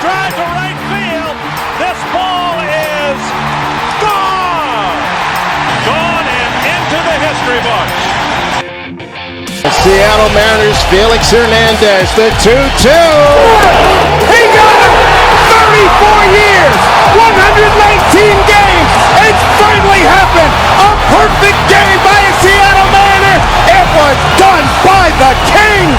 drive to right field. This ball is gone. Gone and into the history books. The Seattle Mariners, Felix Hernandez, the 2-2. He got it! 34 years, 119 games. It's finally happened. A perfect game by a Seattle Mariner. It was done by the King.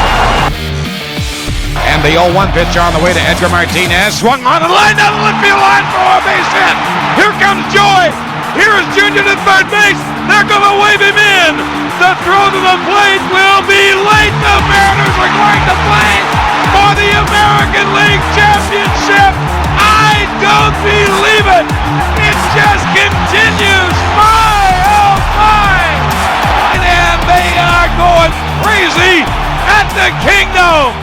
And the 0-1 pitch on the way to Edgar Martinez. Swung on and line down the left field line for a base hit. Here comes Joy. Here is Junior to third base. They're going to wave him in. The throw to the plate will be late. The Mariners are going to play for the American League Championship. I don't believe it. It just continues. My, oh my. And they are going crazy at the Kingdom.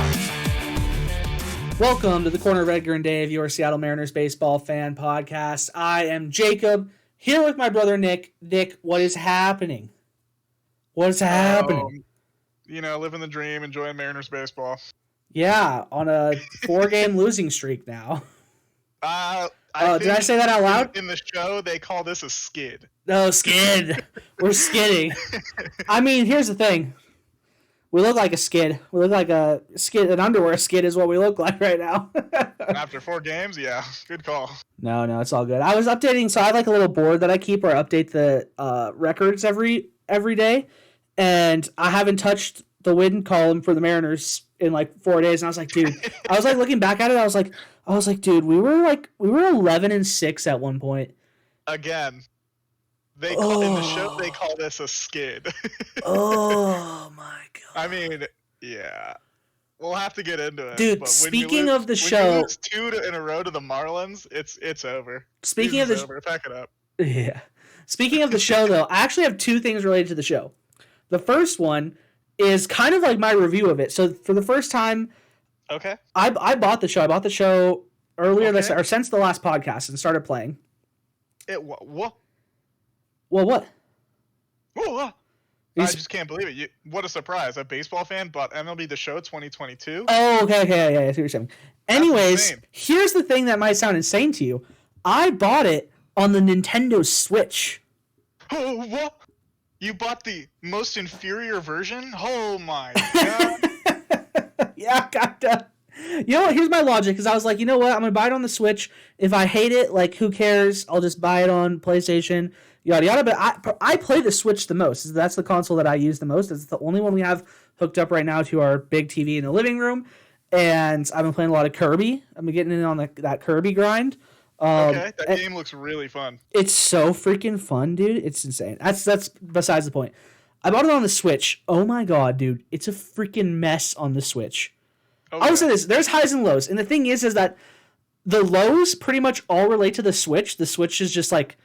Welcome to the Corner of Edgar and Dave, your Seattle Mariners baseball fan podcast. I am Jacob, here with my brother Nick. Nick, what is happening? What is happening? Living the dream, enjoying Mariners baseball. Yeah, on a 4-game losing streak now. Did I say that out loud? In the show, they call this a skid. No, skid. We're skidding. I mean, here's the thing. We look like a skid. We look like a skid. An underwear skid is what we look like right now. After 4 games, yeah, good call. No, it's all good. I was updating, so I have like a little board that I keep where I update the records every day, and I haven't touched the win column for the Mariners in like 4 days, and I was like, dude, I was like looking back at it, I was like, dude, we were 11-6 at one point. Again. In the show, they call this a skid. Oh, my God. I mean, yeah. We'll have to get into it. Dude, speaking of the show... When you lose 2 in a row to the Marlins, it's over. Speaking of the... over. Pack it up. Yeah. Speaking of the show, though, I actually have 2 things related to the show. The first one is kind of like my review of it. So, for the first time... Okay. I bought the show. I bought the show earlier or since the last podcast and started playing. What? Well, what? Whoa. I just can't believe it. What a surprise. A baseball fan bought MLB The Show 2022? Oh, okay. Yeah, I see what you're saying. Anyways, here's the thing that might sound insane to you. I bought it on the Nintendo Switch. Oh, what? You bought the most inferior version? Oh, my God. Yeah, kinda. You know what? Here's my logic, because I was like, you know what? I'm going to buy it on the Switch. If I hate it, like, who cares? I'll just buy it on PlayStation. Yada yada, but I play the Switch the most. That's the console that I use the most. It's the only one we have hooked up right now to our big TV in the living room, and I've been playing a lot of Kirby. I've been getting in on that Kirby grind. Okay, that game looks really fun. It's so freaking fun, dude. It's insane. That's besides the point. I bought it on the Switch. Oh my god, dude, it's a freaking mess on the Switch. Okay. I will say this: there's highs and lows, and the thing is that the lows pretty much all relate to the Switch. The Switch is just like.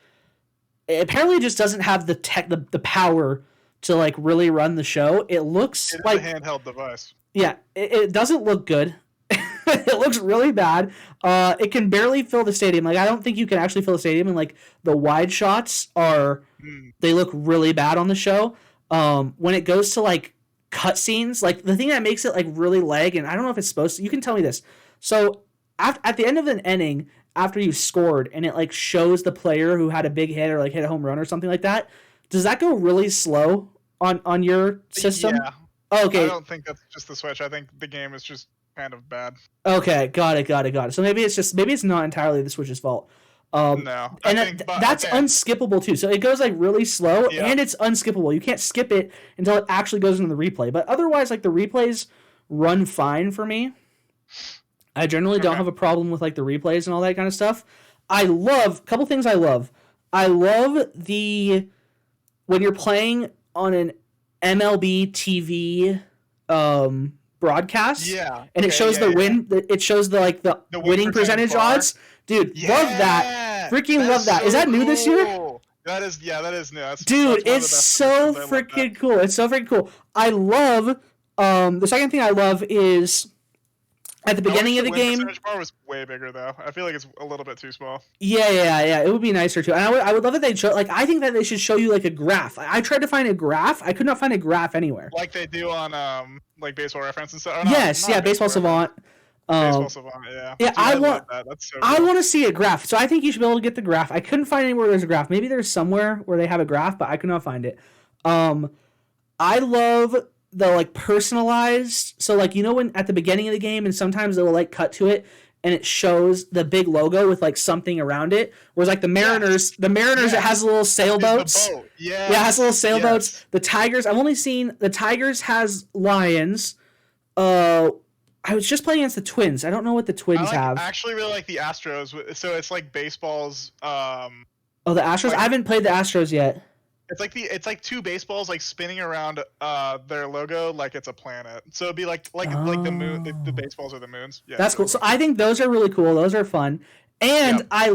Apparently, it just doesn't have the power to like really run the show. It looks like a handheld device. Yeah, it doesn't look good. It looks really bad. It can barely fill the stadium. Like I don't think you can actually fill the stadium. And like the wide shots they look really bad on the show. When it goes to like cutscenes, like the thing that makes it like really lag, and I don't know if it's supposed to. You can tell me this. So at the end of an inning. After you've scored and it like shows the player who had a big hit or like hit a home run or something like that, does that go really slow on your system? Yeah. Oh, okay. I don't think that's just the Switch. I think the game is just kind of bad. Okay, got it. So maybe it's not entirely the Switch's fault. No. That's unskippable too. So it goes like really slow and it's unskippable. You can't skip it until it actually goes into the replay. But otherwise, like the replays run fine for me. I generally don't have a problem with like the replays and all that kind of stuff. Couple things I love. I love when you're playing on an MLB TV broadcast. Yeah. And it shows it shows the winning percentage odds. Dude, love that. Freaking love that. Is that new this year? That is new. Dude, it's so freaking cool. It's so freaking cool. I love the second thing I love is at the beginning of the game. The percentage bar was way bigger though. I feel like it's a little bit too small. Yeah. It would be nicer too. And I would love if they'd show. Like, I think that they should show you like a graph. I tried to find a graph. I could not find a graph anywhere. Like they do on like Baseball Reference and stuff. Yes, Baseball Savant. Baseball Savant, yeah. Yeah, Dude, I love want that. That's so I cool. want to see a graph. So I think you should be able to get the graph. I couldn't find anywhere there's a graph. Maybe there's somewhere where they have a graph, but I could not find it. I love the like personalized. So like when at the beginning of the game and sometimes they'll like cut to it and it shows the big logo with like something around it. Whereas like the Mariners, it has little sailboats. The boat. Yeah, it has little sailboats. Yes. The Tigers, I've only seen the Tigers has lions. I was just playing against the Twins. I don't know what the Twins have. I actually really like the Astros. So it's like baseball's. Oh, the Astros. like- I haven't played the Astros yet. It's like two baseballs like spinning around their logo like it's a planet. So it'd be like the moon. The baseballs are the moons. Yeah, That's cool. So I think those are really cool. Those are fun. And Yep. I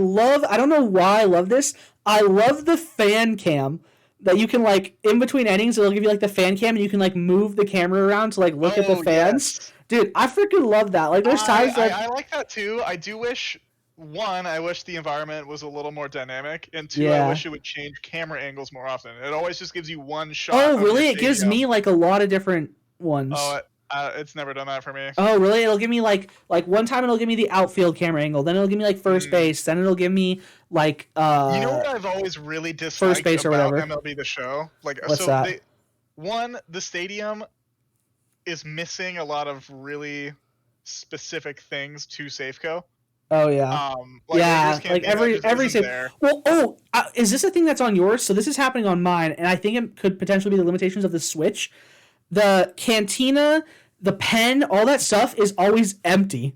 don't know why I love this. I love the fan cam that you can like in between innings. It'll give you like the fan cam and you can like move the camera around to like look at the fans. Yes. Dude, I freaking love that. Like there's times I like that too. I do wish. One, I wish the environment was a little more dynamic, and two, Yeah. I wish it would change camera angles more often. It always just gives you one shot. Oh, of really? your It gives stadium. me like a lot of different ones. Oh, it's never done that for me. Oh, really? It'll give me like one time it'll give me the outfield camera angle, then it'll give me like first base, then it'll give me like You know what I've always really disliked first base or about whatever. MLB The Show? Like, What's that? The stadium is missing a lot of really specific things to Safeco. Oh yeah. Yeah, Lakers like Cantina just every isn't safe. there. Well, is this a thing that's on yours? So this is happening on mine, and I think it could potentially be the limitations of the Switch. The cantina, the pen, all that stuff is always empty.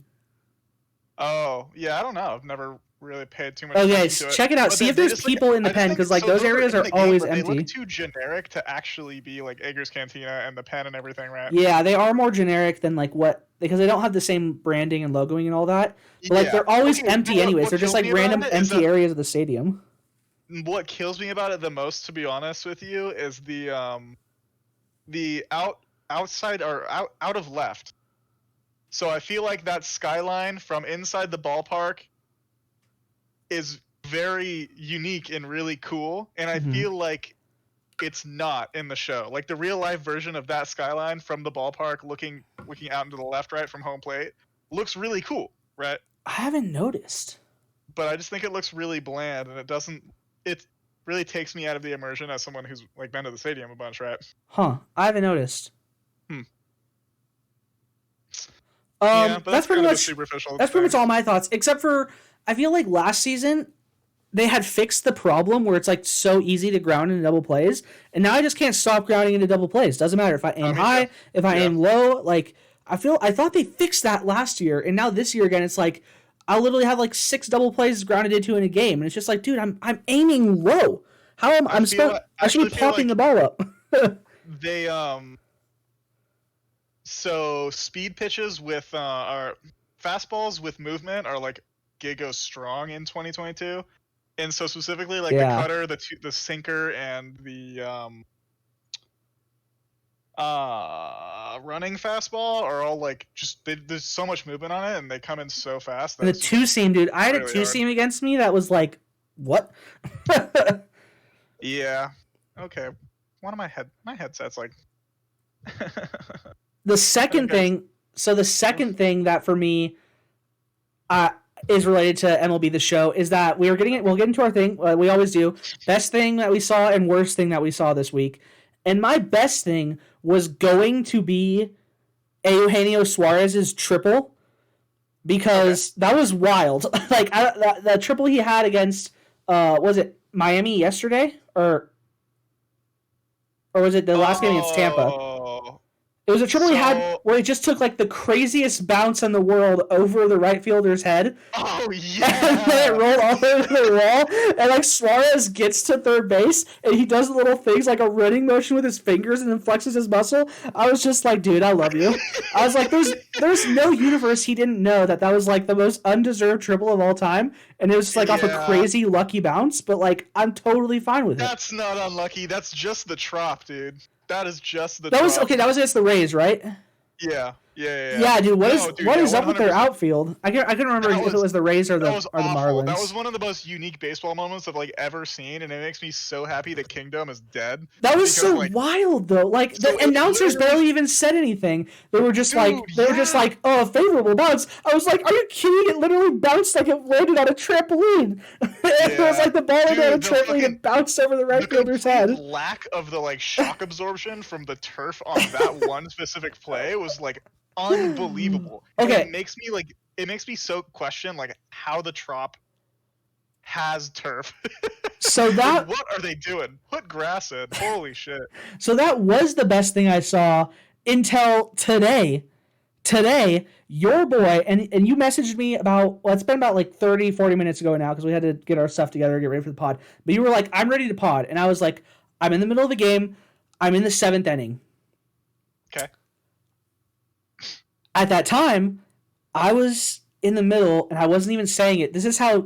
Oh, yeah, I don't know. I've never really paid too much Okay, attention to check it out. But See if they there's just, like, people in the I just pen, think 'cause, like, so those those areas in are the game, always but They empty. look too generic to actually be like Edgar's Cantina and the pen and everything, right? Yeah, they are more generic than like what because they don't have the same branding and logoing and all that. But like Yeah. they're always Okay, empty what anyways. They're just kills like me about random it is empty that- areas of the stadium. What kills me about it the most, to be honest with you, is the outside or out of left. So I feel like that skyline from inside the ballpark is very unique and really cool, and I Mhm. feel like it's not in the show. Like the real life version of that skyline from the ballpark, looking out into the left, right from home plate, looks really cool, right? I haven't noticed. But I just think it looks really bland, and it really takes me out of the immersion as someone who's like been to the stadium a bunch, right? Huh. I haven't noticed. Yeah, but that's pretty kind of a much superficial. that's pretty much thing. all my thoughts. Except for I feel like last season they had fixed the problem where it's like so easy to ground into double plays, and now I just can't stop grounding into double plays. Doesn't matter if I aim me high, too. if I Yeah. aim low. Like I thought they fixed that last year, and now this year again, it's like I literally have like 6 double plays grounded into in a game, and it's just like, dude, I'm aiming low. How am I should be actually feel popping the like- ball up? They so speed pitches with are fastballs with movement are like giga strong in 2022, and so specifically like Yeah. the cutter, the sinker, and the running fastball are all like there's so much movement on it, and they come in so fast. And the it's just- 2-seam, dude. I had a really 2-seam against me that was like, what? Yeah. Okay. One of my headset's like. The second Okay. thing, so the second thing that for me is related to MLB The Show is that we'll get into our thing, we always do. Best thing that we saw and worst thing that we saw this week. And my best thing was going to be Eugenio Suarez's triple because that was wild. Like the triple he had against, was it Miami yesterday? Or was it the last game against Tampa? Oh. It was a triple he had So- where he just took like the craziest bounce in the world over the right fielder's head. Oh And yeah. then it rolled all over the wall. And like Suarez gets to third base and he does little things like a running motion with his fingers and then flexes his muscle. I was just like, dude, I love you. I was like, there's no universe he didn't know that was like the most undeserved triple of all time. And it was just like off a Yeah. crazy lucky bounce. But like, I'm totally fine with it. That's not unlucky. That's just the trop, dude. That is just the. That was trop. okay. That was against the Rays, right? Yeah. Yeah, dude. What is up with their 100%. outfield? I couldn't remember if it was the Rays or the That was awful. Marlins. That was one of the most unique baseball moments I've ever seen, and it makes me so happy the Kingdom is dead. That was so wild, though. Like the announcers barely even said anything. They were just were just like, "Oh, favorable bounce." I was like, "Are you kidding? It literally bounced like it landed on a trampoline." It was like the ball landed on a trampoline and bounced over the right fielder's head. The lack of the shock absorption from the turf on that one specific play was unbelievable. Okay, and it makes me so question how the Trop has turf. So that what are they doing? Put grass in. Holy shit. So that was the best thing I saw until today. Today, your boy, and you messaged me it's been about 30, 40 minutes ago now because we had to get our stuff together, get ready for the pod. But you were like, I'm ready to pod. And I was like, I'm in the middle of the game. I'm in the 7th inning. Okay. At that time, I was in the middle and I wasn't even saying it. This is how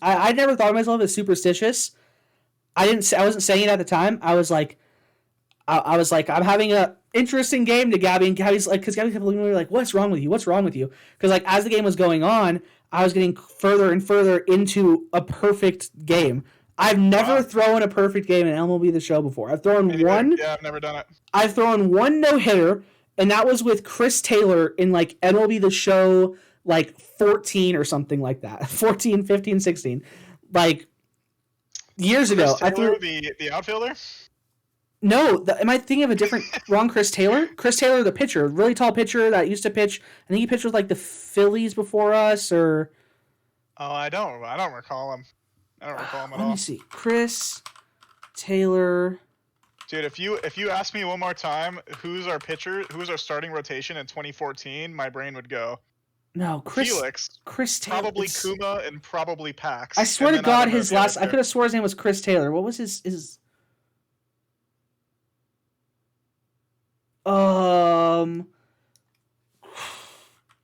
I never thought of myself as superstitious. I wasn't saying it at the time. I was like, I'm having a interesting game to Gabby, and Gabby's like, because Gabby kept looking at me like, what's wrong with you? What's wrong with you? Because as the game was going on, I was getting further and further into a perfect game. I've never thrown a perfect game in MLB The Show before. I've thrown one. Yeah, I've never done it. I've thrown one no-hitter, and that was with Chris Taylor in MLB The Show 14 or something like that. 14, 15, 16. Years ago. Chris Taylor, the outfielder? No, am I thinking of a different wrong Chris Taylor? Chris Taylor, the pitcher, really tall pitcher that used to pitch. I think he pitched with the Phillies before us, or. Oh, I don't recall him. I don't recall him at all. Let me see, Chris Taylor. Dude, if you ask me one more time, who's our starting rotation in 2014, my brain would go. No, Felix, Chris Taylor. Probably Kuma and probably Pax. I swear to God, his last. I could have swore his name was Chris Taylor. What was his?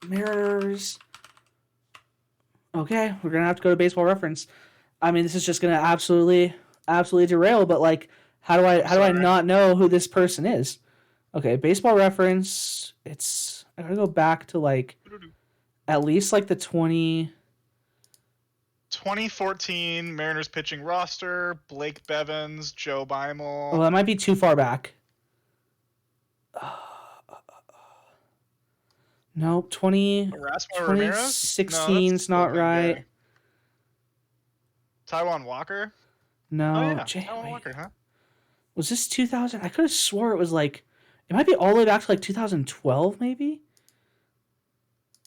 Mariners. Okay, we're gonna have to go to Baseball Reference. I mean, this is just gonna absolutely derail. But how do I not know who this person is? Okay, Baseball Reference. I gotta go back to at least the 2014 Mariners pitching roster: Blake Bevins, Joe Beimel. Oh, that might be too far back. Nope, 2016's not right. Taijuan Walker? No. Oh, yeah. Taijuan Walker, huh? Was this 2000? I could have swore it was it might be all the way back to 2012 maybe?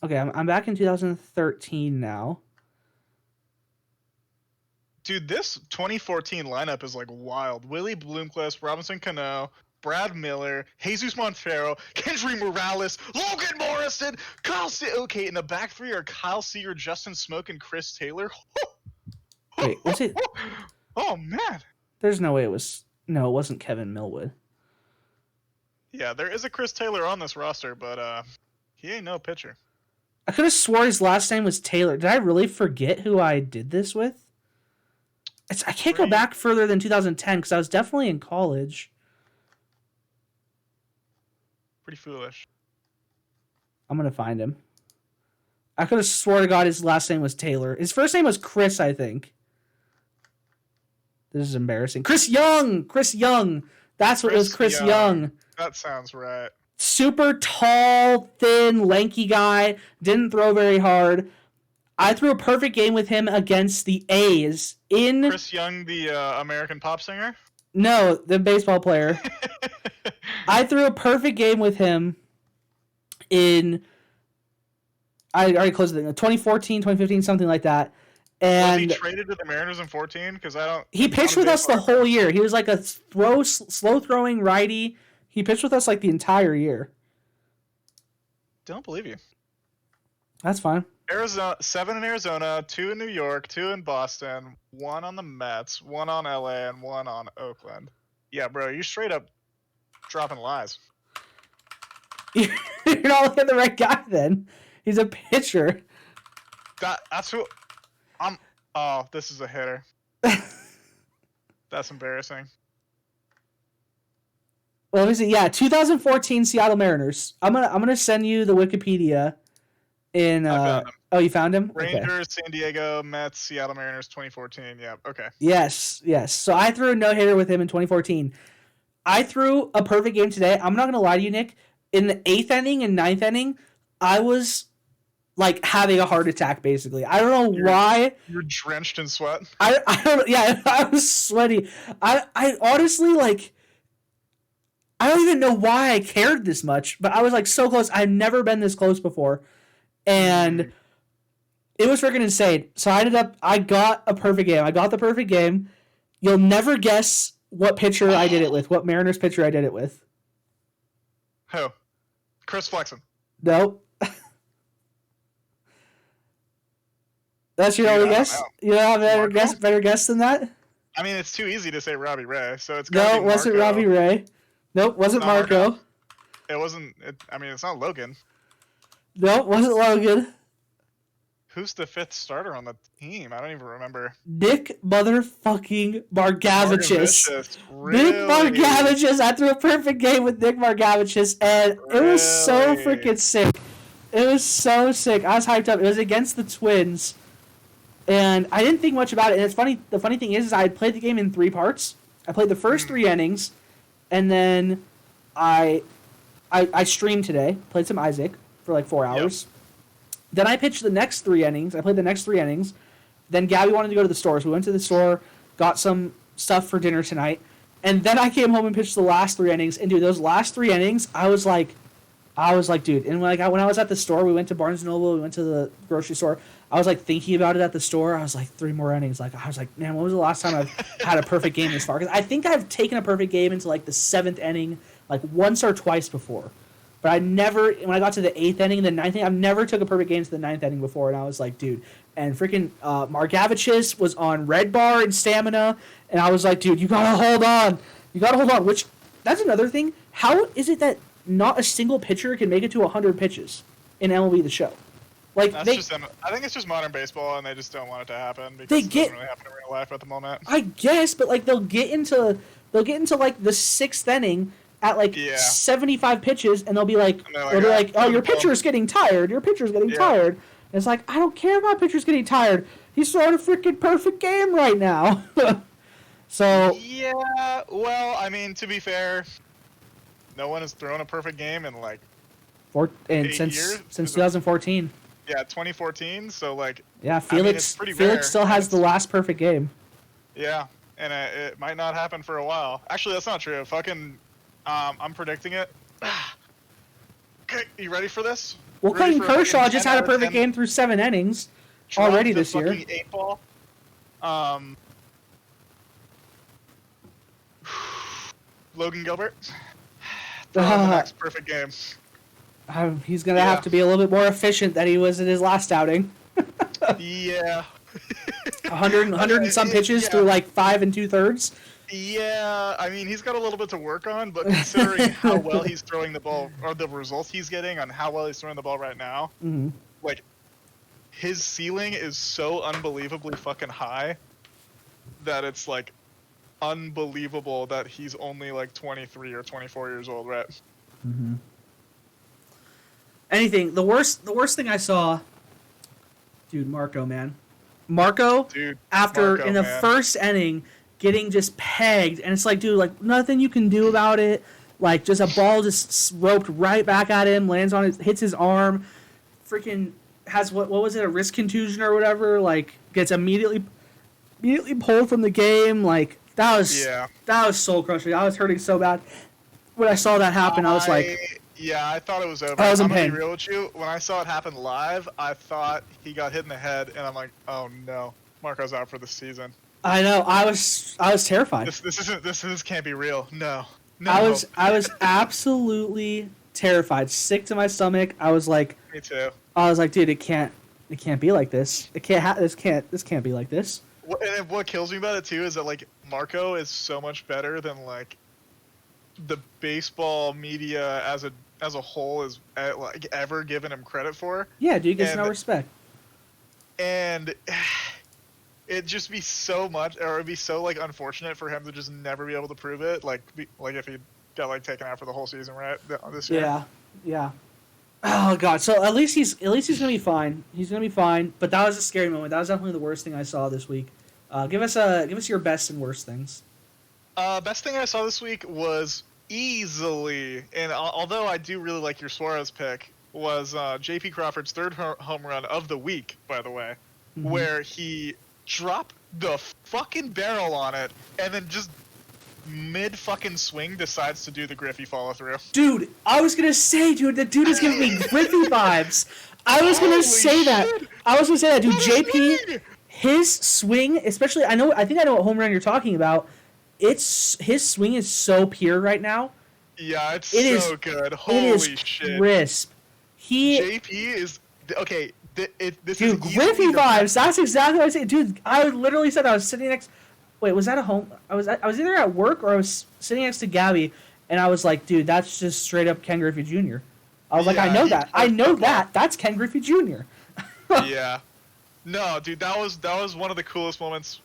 Okay, I'm back in 2013 now. Dude, this 2014 lineup is wild. Willie Bloomquist, Robinson Cano, Brad Miller, Jesus Montero, Kendry Morales, Logan Morrison, Kyle Seager. Okay, in the back three are Kyle Seager, Justin Smoke, and Chris Taylor. Wait, was it? Oh, man. There's no way it was. No, it wasn't Kevin Millwood. Yeah, there is a Chris Taylor on this roster, but he ain't no pitcher. I could have swore his last name was Taylor. Did I really forget who I did this with? I can't go back further than 2010 because I was definitely in college. Pretty foolish. I'm going to find him. I could have swore to God his last name was Taylor. His first name was Chris, I think. This is embarrassing. Chris Young! Chris Young! That's what it was, Chris Young. That sounds right. Super tall, thin, lanky guy. Didn't throw very hard. I threw a perfect game with him against the A's in... Chris Young, the American pop singer? No, the baseball player. I threw a perfect game with him in... I already closed it. 2014, 2015, something like that. And was he traded to the Mariners in 14? Because I don't... He pitched with us the whole year. He was a slow-throwing righty. He pitched with us the entire year. Don't believe you. That's fine. Arizona, 7 in Arizona, 2 in New York, 2 in Boston, 1 on the Mets, 1 on LA, and 1 on Oakland. Yeah, bro, you're straight up dropping lies. You're not looking at the right guy then. He's a pitcher. That's who I'm... Oh, this is a hitter. That's embarrassing. Well, let me see. Yeah, 2014 Seattle Mariners. I'm gonna send you the Wikipedia. In I found him. Oh, you found him? Rangers, Okay. San Diego, Mets, Seattle Mariners, 2014. Yeah. Okay. Yes. So I threw a no hitter with him in 2014. I threw a perfect game today. I'm not gonna lie to you, Nick. In the 8th inning and 9th inning, I was like having a heart attack. Basically, I don't know why. You're drenched in sweat. I don't. Yeah, I was sweaty. I honestly like. I don't even know why I cared this much, but I was like so close. I've never been this close before, and it was freaking insane. So I got a perfect game. I got the perfect game. You'll never guess what pitcher I did it with. What Mariners pitcher I did it with. Who? Chris Flexen. Nope. That's your only guess? You don't have better guess than that? I mean, it's too easy to say Robbie Ray, so it's No, it wasn't Robbie Ray. Nope, wasn't Marco. It wasn't. I mean, it's not Logan. Nope, wasn't Logan. Who's the 5th starter on the team? I don't even remember. Nick motherfucking Margavicius. Really? Nick Margavicius. I threw a perfect game with Nick Margavicius, and it was so freaking sick. It was so sick. I was hyped up. It was against the Twins, and I didn't think much about it. And it's funny. The funny thing is I had played the game in 3 parts. I played the first 3 innings, and then I streamed today. Played some Isaac for like 4 hours. Yep. Then I pitched the next 3 innings. I played the next 3 innings. Then Gabby wanted to go to the store, so we went to the store, got some stuff for dinner tonight, and then I came home and pitched the last 3 innings. And dude, those last 3 innings, I was like, dude. And when I was at the store, we went to Barnes & Noble, we went to the grocery store. I was like thinking about it at the store. I was like 3 more innings. Like I was like, man, when was the last time I've had a perfect game this far? Because I think I've taken a perfect game into like the 7th inning, like once or twice before. But I never, when I got to the 8th inning and the 9th inning, I've never took a perfect game to the 9th inning before. And I was like, dude. And freaking Margavicius was on red bar and stamina. And I was like, dude, you got to hold on. You got to hold on. Which, that's another thing. How is it that not a single pitcher can make it to 100 pitches in MLB The Show? Like I think it's just modern baseball, and they just don't want it to happen because it doesn't really happen in real life at the moment. I guess, but like they'll get into like the 6th inning at like 75 pitches, and they'll be like, oh, your pitcher's getting tired. Your pitcher's getting tired. And it's like, I don't care about pitcher's getting tired. He's throwing a freaking perfect game right now. So yeah, well, I mean, to be fair, no one has thrown a perfect game in like since 2014. Yeah, 2014. So like, yeah, Felix still has the last perfect game. Yeah, and it might not happen for a while. Actually, that's not true. Fucking, I'm predicting it. Okay, you ready for this? Well, Clayton Kershaw just had a perfect game through 7 innings already this year. 8 ball. Logan Gilbert. The next perfect game. He's going to have to be a little bit more efficient than he was in his last outing. Yeah. 100 and some pitches through like 5 2/3. Yeah, I mean, he's got a little bit to work on, but considering how well he's throwing the ball, or the results he's getting on how well he's throwing the ball right now, like, his ceiling is so unbelievably fucking high that it's, like, unbelievable that he's only, like, 23 or 24 years old, right? Mm-hmm. Anything, the worst thing I saw, dude, Marco, man. Marco, in the first inning, getting just pegged, and it's like, dude, like, nothing you can do about it. Like, just a ball just roped right back at him, lands on it, hits his arm, freaking has, what was it, a wrist contusion or whatever, like, gets immediately pulled from the game. Like, that was soul crushing. I was hurting so bad. When I saw that happen, I was like... Yeah, I thought it was over. I was in pain. I'm gonna be real with you. When I saw it happen live, I thought he got hit in the head, and I'm like, oh no, Marco's out for the season. I know. I was terrified. This can't be real. No. I was absolutely terrified, sick to my stomach. I was like, me too. I was like, dude, it can't be like this. This can't be like this. And what kills me about it too is that like Marco is so much better than like the baseball media as a whole is like ever given him credit for. Yeah, dude, gets no respect. And it'd just be so much, or it'd be so like unfortunate for him to just never be able to prove it. Like if he got like taken out for the whole season, right? This year. Yeah. Oh god. So at least he's gonna be fine. He's gonna be fine. But that was a scary moment. That was definitely the worst thing I saw this week. Give us your best and worst things. Best thing I saw this week was easily, and although I do really like your Suarez pick, was J.P. Crawford's third home run of the week, by the way, where he dropped the fucking barrel on it and then just mid fucking swing decides to do the Griffey follow through. Dude, I was gonna say, the dude is giving me Griffey vibes. I was gonna say that, dude. JP, his swing, especially, I think I know what home run you're talking about. His swing is so pure right now. Yeah, it is good. Holy shit, crisp. JP is okay. This dude, is Griffey vibes. That's exactly what I say, dude. I literally said I was sitting next. Wait, was that a home? I was either at work or I was sitting next to Gabby, and I was like, dude, that's just straight up Ken Griffey Jr. I was like, I know that. That's Ken Griffey Jr. Yeah. No, dude, that was one of the coolest moments.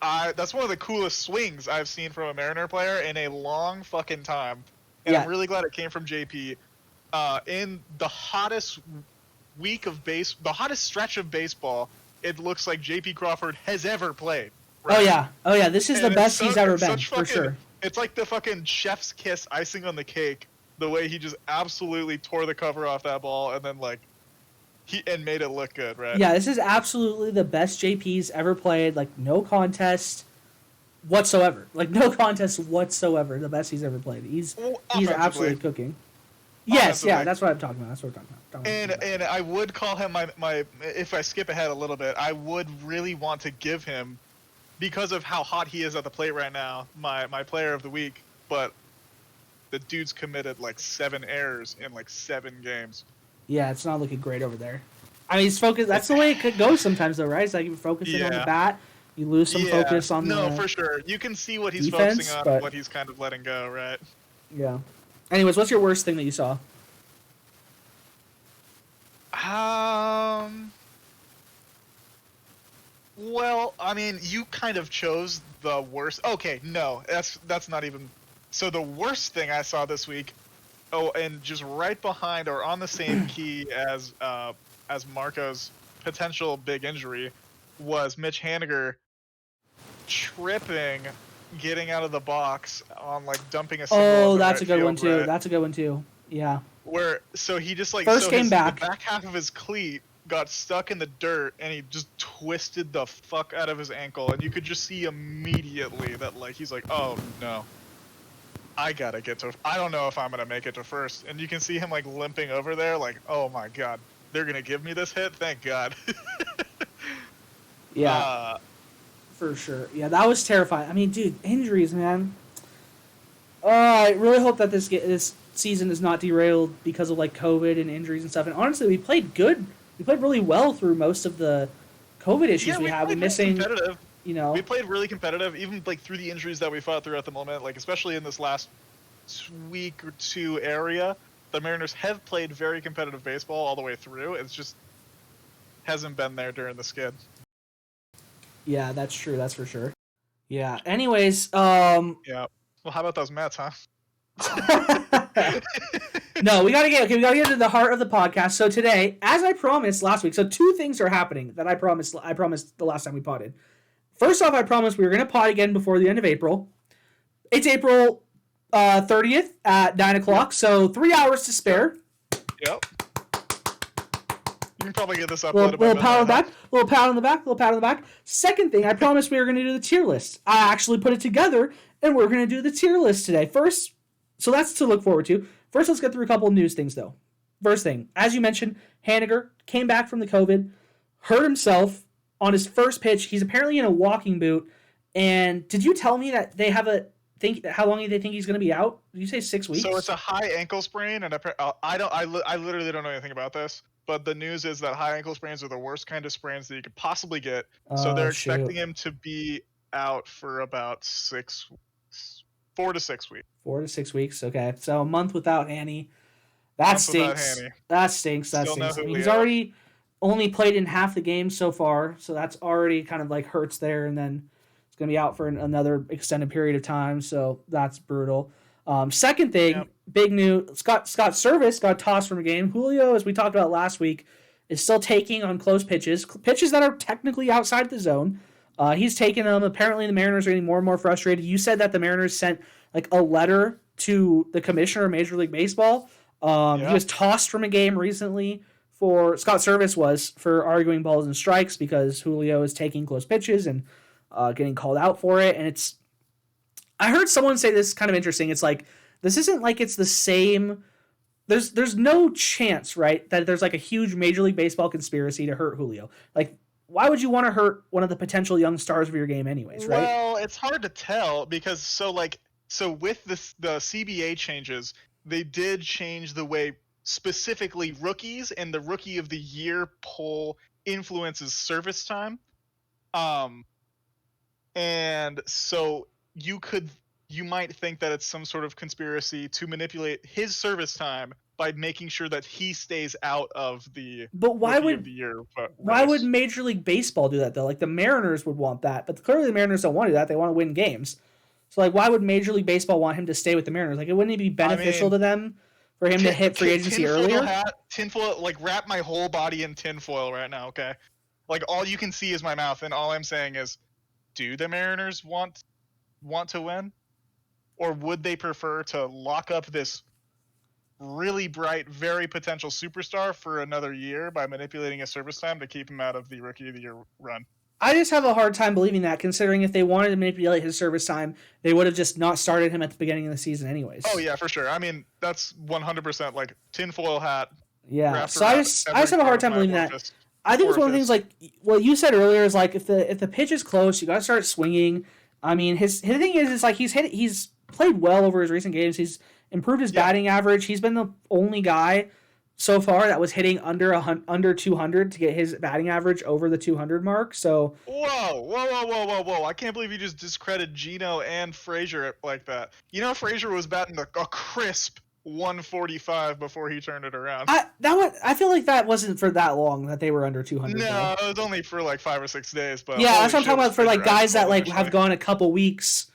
That's one of the coolest swings I've seen from a Mariner player in a long fucking time. And I'm really glad it came from JP. In the hottest the hottest stretch of baseball, it looks like JP Crawford has ever played. Right? Oh yeah, this is the best he's ever been, for sure. It's like the fucking chef's kiss icing on the cake, the way he just absolutely tore the cover off that ball and then and made it look good, right? Yeah, this is absolutely the best JP's ever played, no contest whatsoever. The best he's ever played. He's absolutely cooking. Yes, yeah, that's what I'm talking about. And I would call him my if I skip ahead a little bit, I would really want to give him, because of how hot he is at the plate right now, my player of the week, but the dude's committed 7 errors in 7 games. Yeah, it's not looking great over there. I mean, he's focused. That's the way it could go sometimes, though, right? It's like you're focusing on the bat, you lose some focus on the No, for sure. You can see what he's defense, focusing on, what he's kind of letting go, right? Yeah. Anyways, what's your worst thing that you saw? Well, I mean, you kind of chose the worst. Okay, no, that's not even. So the worst thing I saw this week, and just right behind or on the same key as Marco's potential big injury, was Mitch Haniger tripping, getting out of the box on dumping a single. Oh, that's a good one too. Right? That's a good one too. Yeah. So he just first game back. The back half of his cleat got stuck in the dirt, and he just twisted the fuck out of his ankle, and you could just see immediately that he's like, oh no, I gotta get to. I don't know if I'm gonna make it to first, and you can see him limping over there, oh my god, they're gonna give me this hit, thank God. Yeah. For sure. Yeah, that was terrifying. I mean, dude, injuries, man. I really hope that this season is not derailed because of COVID and injuries and stuff. And honestly, we played good. We played really well through most of the COVID issues we had. We're missing. Competitive. We played really competitive, even through the injuries that we fought throughout the moment. Especially in this last week or two area, the Mariners have played very competitive baseball all the way through. It's just hasn't been there during the skid. Yeah, that's true. That's for sure. Yeah. Anyways, Yeah. Well, how about those Mets, huh? No, we gotta get into the heart of the podcast. So today, as I promised last week, so 2 things are happening that I promised the last time we potted. First off, I promised we were gonna pod again before the end of April. It's April 30th at 9:00, so 3 hours to spare. Yep. You can probably get this uploaded. Little pat on the back. Second thing, I promised we were going to do the tier list. I actually put it together, and we're going to do the tier list today. First, so that's to look forward to. First, let's get through a couple of news things, though. First thing, as you mentioned, Haniger came back from the COVID, hurt himself on his first pitch. He's apparently in a walking boot. And did you tell me that they have how long do they think he's going to be out? Did you say 6 weeks? So it's a high ankle sprain, and I literally don't know anything about this. But the news is that high ankle sprains are the worst kind of sprains that you could possibly get. So they're expecting him to be out for about 4 to 6 weeks. 4 to 6 weeks. Okay, so a month without Hanny. That stinks. That stinks. I mean, he's already only played in half the games so far, so that's already kind of hurts there, and then it's going to be out for another extended period of time. So that's brutal. Second thing, big news, Scott Service got tossed from a game. Julio, as we talked about last week, is still taking on close pitches that are technically outside the zone. He's taking them. Apparently, the Mariners are getting more and more frustrated. You said that the Mariners sent like a letter to the commissioner of Major League Baseball. He was tossed from a game recently for Scott Service for arguing balls and strikes because Julio is taking close pitches and getting called out for it. And I heard someone say this kind of interesting. It's like, this isn't like it's the same. There's no chance, right, that there's like a huge Major League Baseball conspiracy to hurt Julio. Like, why would you want to hurt one of the potential young stars of your game anyways, right? Well, it's hard to tell because so with the CBA changes, they did change the way specifically rookies and the Rookie of the Year poll influences service time. And so you might think that it's some sort of conspiracy to manipulate his service time by making sure that he stays out of the Rookie of the Year race. Why would Major League Baseball do that though? Like the Mariners would want that, but clearly the Mariners don't want to do that. They want to win games. So like, why would Major League Baseball want him to stay with the Mariners? Like, it wouldn't it be beneficial to them for him to hit free agency earlier? Tinfoil, like wrap my whole body in tinfoil right now, okay? Like all you can see is my mouth, and all I'm saying is, do the Mariners want to win? Or would they prefer to lock up this really bright, very potential superstar for another year by manipulating his service time to keep him out of the Rookie of the Year run? I just have a hard time believing that, considering if they wanted to manipulate his service time, they would have just not started him at the beginning of the season anyways. Oh, yeah, for sure. I mean, that's 100% like tinfoil hat. Yeah, so I just have a hard time believing that. I think it's one of the things, like what you said earlier, is like if the pitch is close, you got to start swinging. I mean, his thing is like he's played well over his recent games. He's improved his batting average. He's been the only guy so far that was hitting under 200 to get his batting average over the 200 mark. So whoa! I can't believe you just discredited Gino and Frazier like that. You know, Frazier was batting a crisp 145 before he turned it around. I feel like that wasn't for that long that they were under 200. No, it was only for like 5 or 6 days. But yeah, that's what I'm talking about for like guys that like have gone a couple weeks.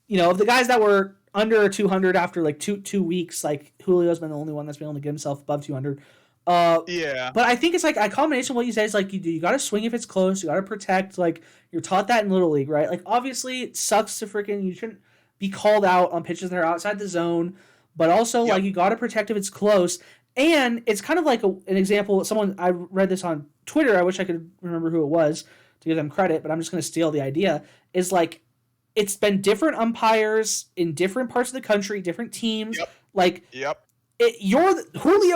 You know, the guys that were under 200 after like two weeks, like Julio's been the only one that's been able to get himself above 200. Yeah. But I think it's like a combination of what you say is like you got to swing if it's close, you got to protect. Like you're taught that in Little League, right? Like obviously it sucks to you shouldn't be called out on pitches that are outside the zone, but also like you got to protect if it's close. And it's kind of like an example. I read this on Twitter. I wish I could remember who it was to give them credit, but I'm just going to steal the idea. Is like, it's been different umpires in different parts of the country, different teams. Julio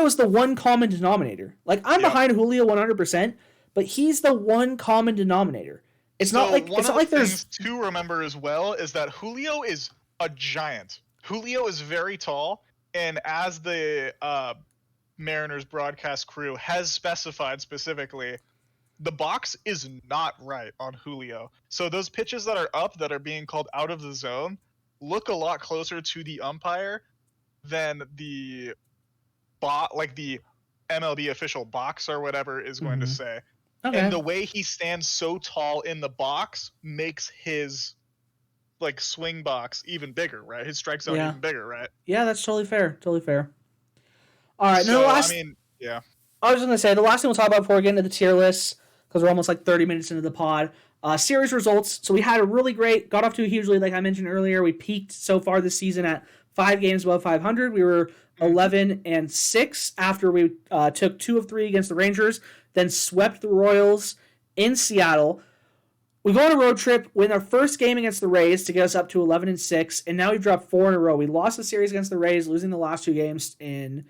is the one common denominator. Like I'm behind Julio 100%, but he's the one common denominator. It's not like there's to remember as well is that Julio is a giant. Julio is very tall, and as the Mariners broadcast crew has specified specifically, the box is not right on Julio. So those pitches that are up that are being called out of the zone look a lot closer to the umpire than the the MLB official box or whatever is going to say. Okay. And the way he stands so tall in the box makes his like swing box even bigger, right? His strike zone even bigger, right? Yeah, that's totally fair. All right, so, I was going to say, the last thing we'll talk about before we get into the tier list, because we're almost like 30 minutes into the pod. Series results. So we had got off to a huge lead, like I mentioned earlier. We peaked so far this season at 5 games above 500. We were 11-6 after we took 2 of 3 against the Rangers, then swept the Royals in Seattle. We go on a road trip, win our first game against the Rays to get us up to 11-6, and now we've dropped 4 in a row. We lost the series against the Rays, losing the last 2 games. And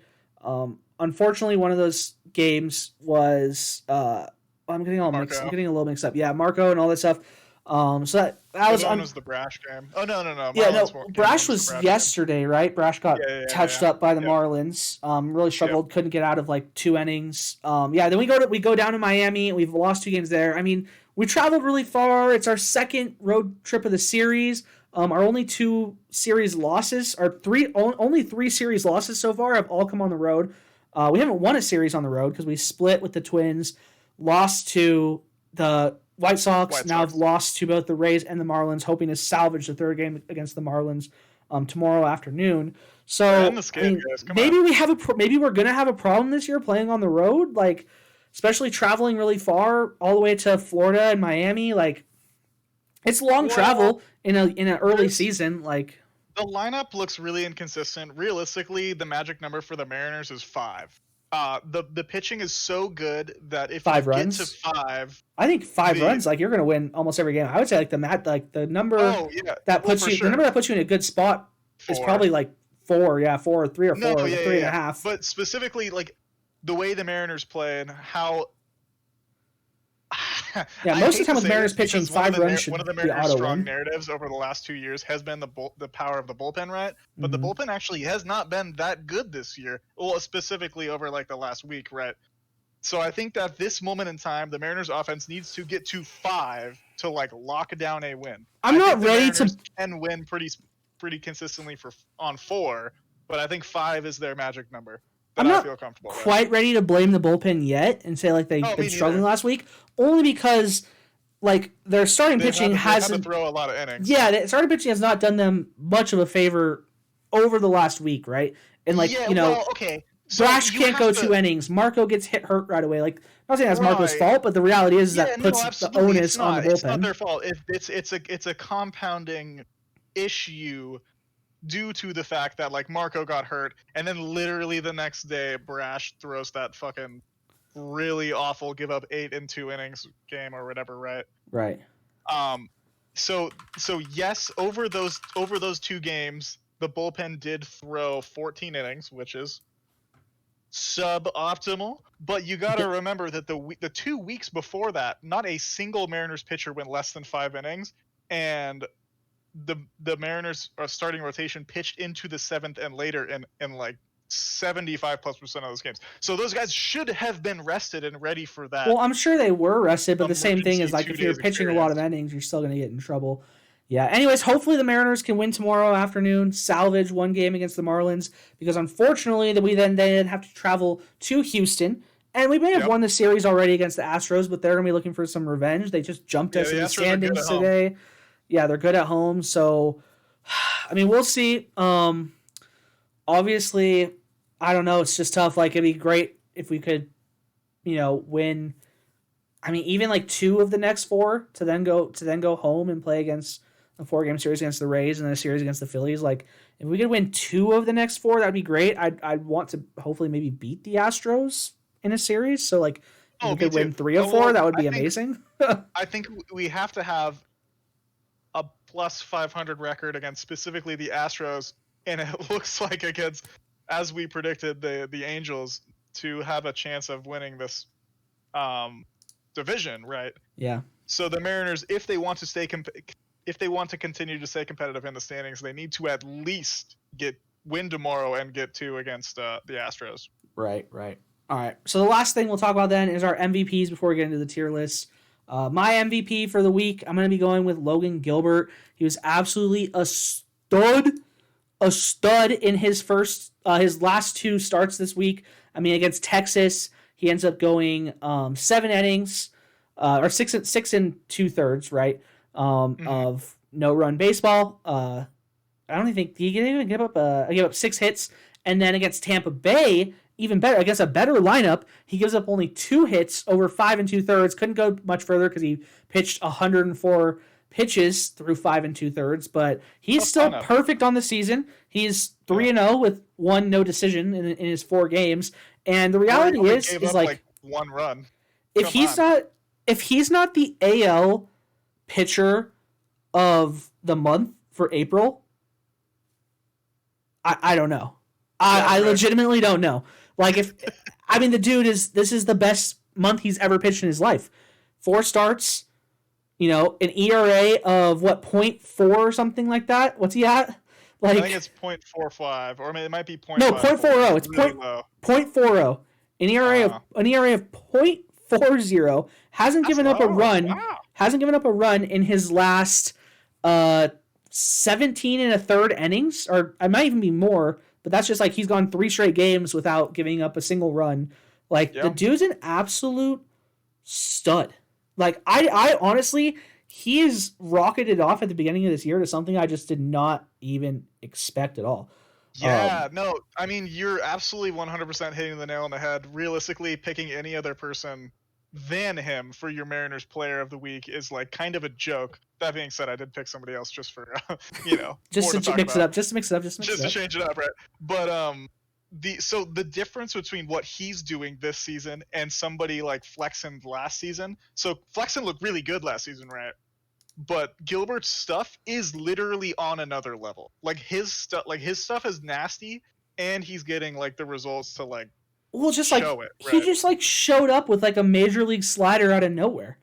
unfortunately, one of those games was I'm getting a little mixed up. Yeah, Marco and all that stuff. So that was was the Brash game. Oh no. Yeah, Brash was yesterday, right? Brash got touched up by the Marlins. Really struggled, couldn't get out of like 2 innings. Then we go down to Miami. We've lost 2 games there. I mean, we traveled really far. It's our second road trip of the series. Our only 2 series losses, only 3 series losses so far have all come on the road. We haven't won a series on the road because we split with the Twins, lost to the White Sox. Now have lost to both the Rays and the Marlins, hoping to salvage the 3rd game against the Marlins. tomorrow afternoon. So End the skid, guys. Come maybe on. maybe we're gonna have a problem this year playing on the road, like especially traveling really far all the way to Florida and Miami. Like it's long travel in an early season. Like the lineup looks really inconsistent. Realistically, the magic number for the Mariners is 5. The pitching is so good that if 5 you runs? get to 5, I think 5 runs, like you're gonna win almost every game. I would say like the number that puts you the number that puts you in a good spot 4. is probably like 4, 4 or 3 or 4, or 3.5. But specifically, like the way the Mariners play and how. Most of the time with Mariners pitching, 5 runs should be auto win. One of the Mariners' strong narratives over the last 2 years has been the power of the bullpen, right? But the bullpen actually has not been that good this year. Well, specifically over like the last week, right? So I think that this moment in time, the Mariners' offense needs to get to 5 to like lock down a win. I'm not ready to can win pretty consistently on 4, but I think 5 is their magic number. I'm not feel comfortable quite ready to blame the bullpen yet and say like they've been struggling last week, only because like their starting pitching hasn't had to throw a lot of innings. Yeah, the starting pitching has not done them much of a favor over the last week, right? And like So Brash can't go 2 innings. Marco gets hurt right away. Like, I'm not saying that's Marco's fault, but the reality is that puts the onus on the bullpen. It's not their fault. It's a compounding issue due to the fact that like Marco got hurt, and then literally the next day Brash throws that fucking really awful give up 8 in 2 innings game or whatever, right? Right. So yes, over those 2 games, the bullpen did throw 14 innings, which is suboptimal, but you got to remember that the 2 weeks before that, not a single Mariners pitcher went less than 5 innings, and the Mariners starting rotation pitched into the 7th and later in like 75+% of those games. So those guys should have been rested and ready for that. Well, I'm sure they were rested, but the same thing is like if you're pitching a lot of innings, you're still going to get in trouble. Yeah. Anyways, hopefully the Mariners can win tomorrow afternoon, salvage 1 game against the Marlins, because unfortunately we then have to travel to Houston. And we may have won the series already against the Astros, but they're going to be looking for some revenge. They just jumped us in the standings today. Yeah, they're good at home. So, I mean, we'll see. Obviously, I don't know. It's just tough. Like, it'd be great if we could, win. I mean, even like 2 of the next 4 to then go home and play against a 4-game series against the Rays and then a series against the Phillies. Like, if we could win 2 of the next 4, that'd be great. I'd want to hopefully maybe beat the Astros in a series. So, like, if we could win 3 of 4, that would be amazing. I think we have to have a plus 500 record against specifically the Astros, and it looks like against, as we predicted, the Angels to have a chance of winning this division, right? Yeah. So the Mariners, if they want to continue to stay competitive in the standings, they need to at least win tomorrow and get 2 against the Astros. Right. All right. So the last thing we'll talk about then is our MVPs before we get into the tier list. My MVP for the week, I'm going to be going with Logan Gilbert. He was absolutely a stud in his last 2 starts this week. I mean, against Texas, he ends up going 7 innings, or 6 and 2/3, right? Of no-run baseball. I don't even think he even gave up 6 hits, and then against Tampa Bay, even better, against a better lineup, he gives up only 2 hits over 5 and 2/3. Couldn't go much further because he pitched 104 pitches through 5 and 2/3, but he's still perfect on the season. He's 3-0 with 1 no decision in his 4 games. And the reality is like 1 run. If he's not the AL pitcher of the month for April, I don't know. I legitimately don't know. Like the dude this is the best month he's ever pitched in his life. 4 starts, an ERA of 0.4 or something like that. What's he at? Like, I think it's 0.45, or it might be 0.5. No, 0.40. It's really 0.40. An ERA of 0.40. Hasn't given up a run. Wow. Hasn't given up a run in his last 17 1/3 innings, or it might even be more. But that's just like he's gone 3 straight games without giving up a single run. Like, the dude's an absolute stud. Like, I honestly, he's rocketed off at the beginning of this year to something I just did not even expect at all. Yeah, no, I mean, you're absolutely 100% hitting the nail on the head. Realistically, picking any other person than him for your Mariners player of the week is like kind of a joke. That being said, I did pick somebody else just for, Just more to to talk mix about. it up, just to mix it up, just To change it up, right? But the difference between what he's doing this season and somebody like Flexen last season. So Flexen looked really good last season, right? But Gilbert's stuff is literally on another level. Like his stuff is nasty, and he's getting like the results to like Well, just show like it. he Right? just like showed up with like a major league slider out of nowhere.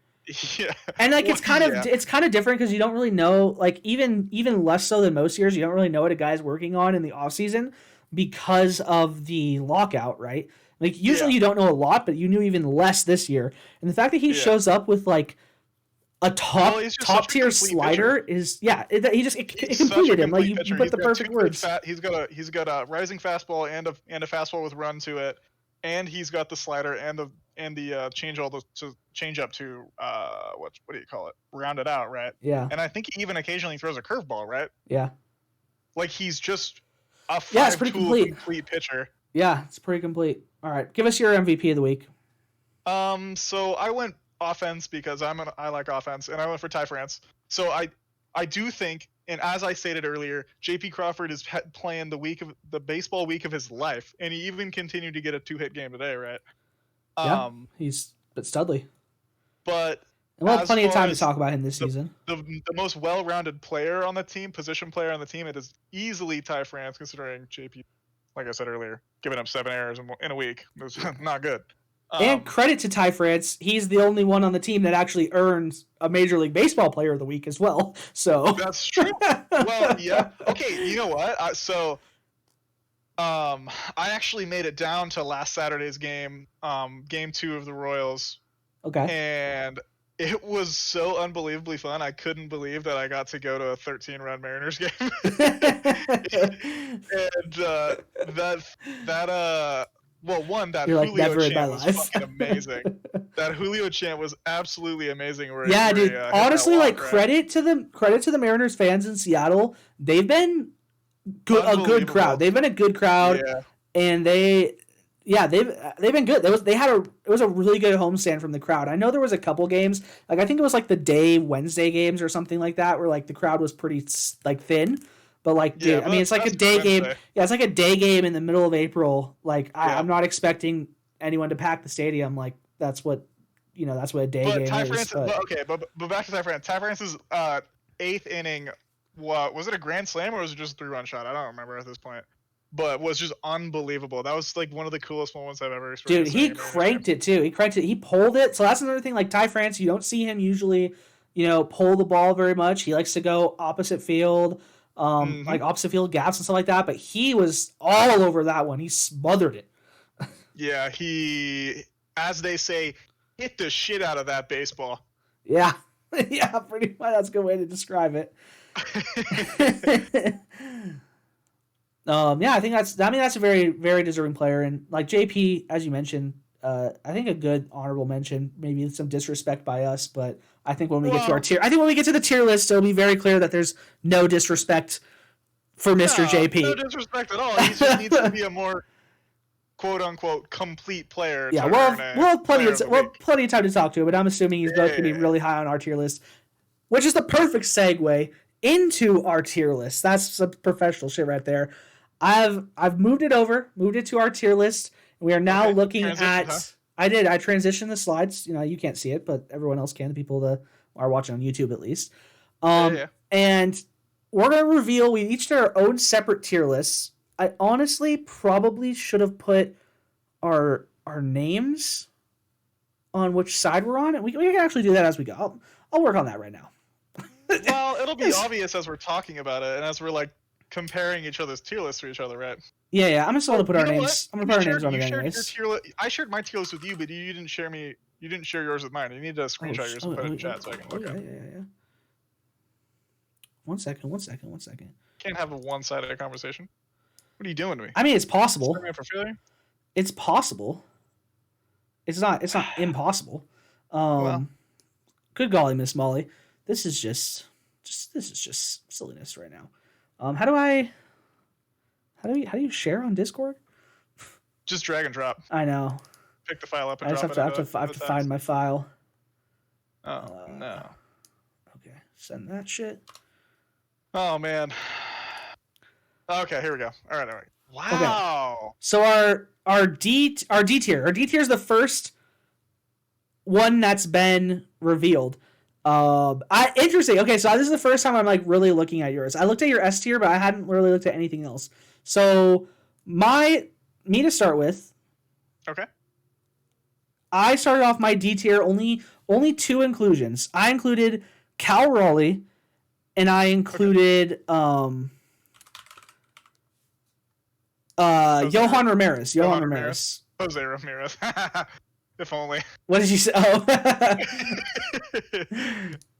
Yeah, And like it's kind yeah. of different because you don't really know, like even less so than most years, you don't really know what a guy's working on in the offseason because of the lockout, right? Like usually Yeah. you don't know a lot, but you knew even less this year. And the fact that he Yeah. shows up with like a He's just such top a tier complete slider pitcher. is it He's completed such a him. Like complete you pitcher. put He's the got perfect two good words. He's got a rising fastball and a fastball with run to it, and he's got the slider and the change up to what do you call it? Round it out, right? Yeah. And I think he even occasionally throws a curveball, right? Yeah. Like he's just a it's pretty five-tool complete pitcher. Yeah, it's pretty complete. All right, give us your MVP of the week. So I went offense because I like offense, and I went for Ty France. So I do think, and as I stated earlier, J.P. Crawford is playing the baseball week of his life, and he even continued to get a 2-hit game today, right? Yeah, he's Studley. But and we'll have plenty of time to talk about him this season. The most well-rounded player on the team, position player on the team, it is easily Ty France, considering JP, like I said earlier, giving up 7 errors in a week. It was not good. And credit to Ty France, he's the only one on the team that actually earns a Major League Baseball player of the week as well. So that's true. Well, yeah. Okay, you know what? I actually made it down to last Saturday's game, game 2 of the Royals. Okay. And it was so unbelievably fun. I couldn't believe that I got to go to a 13-run Mariners game. That You're like, Julio never in my chant was life. fucking amazing. That Julio chant was absolutely amazing. Dude. Honestly, credit to the Mariners fans in Seattle. They've been a good crowd. They've been a good crowd, and they've been good. It was a really good homestand from the crowd. I know there was a couple games, like I think it was like the day Wednesday games or something like that, where like the crowd was pretty like thin. But like, dude, I mean, it's like a day game. Yeah, it's like a day game in the middle of April. Like, I'm not expecting anyone to pack the stadium. Like, that's what a day game is. But back to Ty France. Ty France's 8th inning. What was it, a grand slam or was it just a 3-run shot? I don't remember at this point. But was just unbelievable. That was like one of the coolest moments I've ever experienced. Dude, he cranked it too. He pulled it. So that's another thing. Like Ty France, you don't see him usually, pull the ball very much. He likes to go opposite field. Like opposite field gaps and stuff like that, but he was all over that one. He smothered it. Yeah, he, as they say, hit the shit out of that baseball. Yeah, yeah, pretty much. That's a good way to describe it. I think that's a very, very deserving player, and like JP, as you mentioned, I think a good honorable mention. Maybe some disrespect by us, but I think when we get to our tier, the tier list, it'll be very clear that there's no disrespect for Mr. JP. No disrespect at all. He just needs to be a more quote unquote complete player. Yeah, we'll have plenty of time to talk to him, but I'm assuming he's both going to be really high on our tier list, which is the perfect segue into our tier list. That's some professional shit right there. I've moved it to our tier list. We are now looking at. I transitioned the slides. You can't see it, but everyone else can. The people that are watching on YouTube, at least. And we're gonna reveal. We each did our own separate tier lists. I honestly probably should have put our names on which side we're on, and we can actually do that as we go. I'll work on that right now. Well, it'll be obvious as we're talking about it, and as we're like comparing each other's tier lists to each other, right? Yeah. I'm just going to put our names. I'm gonna put our names on it anyways. I shared my tier list with you, but you didn't share yours with mine. You need to screenshot yours and put it in chat so I can look at it. Yeah. One second. Can't have a one-sided conversation. What are you doing to me? I mean, it's possible. For failure? It's possible. It's not impossible. Good golly, Miss Molly. This is just silliness right now. How do you share on Discord? Just drag and drop. I know. Pick the file up and I just drop have to find my file. Oh no. Okay, send that shit. Oh man. Okay, here we go. All right. Wow. Okay. So our D tier is the first one that's been revealed. Interesting. Okay, so this is the first time I'm like really looking at yours. I looked at your S tier, but I hadn't really looked at anything else. So me to start with. Okay. I started off my D tier only 2 inclusions. I included Cal Raleigh, and I included Johan Ramirez. Johan Ramirez. Jose Ramirez. If only. What did you say? Oh.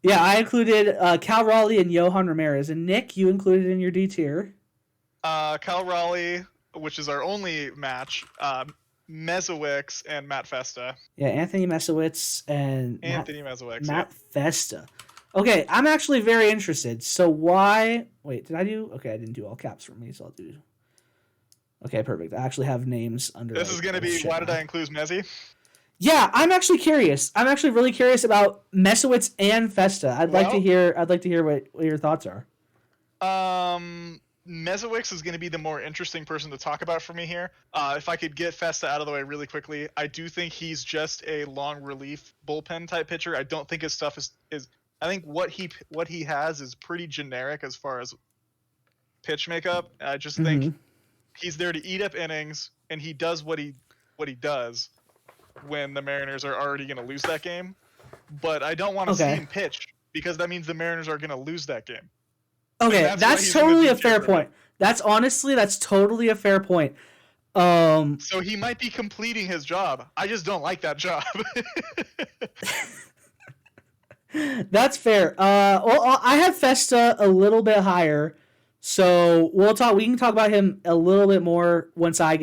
Yeah, I included Cal Raleigh and Johan Ramirez. And Nick, you included in your D tier. Cal Raleigh, which is our only match. Mezowicz and Matt Festa. Yeah, Anthony Mezowicz and Mezowicz. Matt Festa. Okay, I'm actually very interested. So why... Wait, did I do... Okay, I didn't do all caps for me, so I'll do... Okay, perfect. I actually have names under... This is going to be, why did I include Mezzy? Yeah, I'm actually curious. I'm actually really curious about Mezowicz and Festa. I'd like to hear what your thoughts are. Mezowicz is going to be the more interesting person to talk about for me here. If I could get Festa out of the way really quickly, I do think he's just a long relief bullpen type pitcher. I don't think his stuff is I think what he has is pretty generic as far as pitch makeup. I just think he's there to eat up innings, and he does what he does when the Mariners are already going to lose that game. But I don't want to see him pitch because that means the Mariners are going to lose that game. Okay, that's totally a fair point. That's totally a fair point. So he might be completing his job. I just don't like that job. That's fair. Well, I have Festa a little bit higher, so we can talk about him a little bit more once I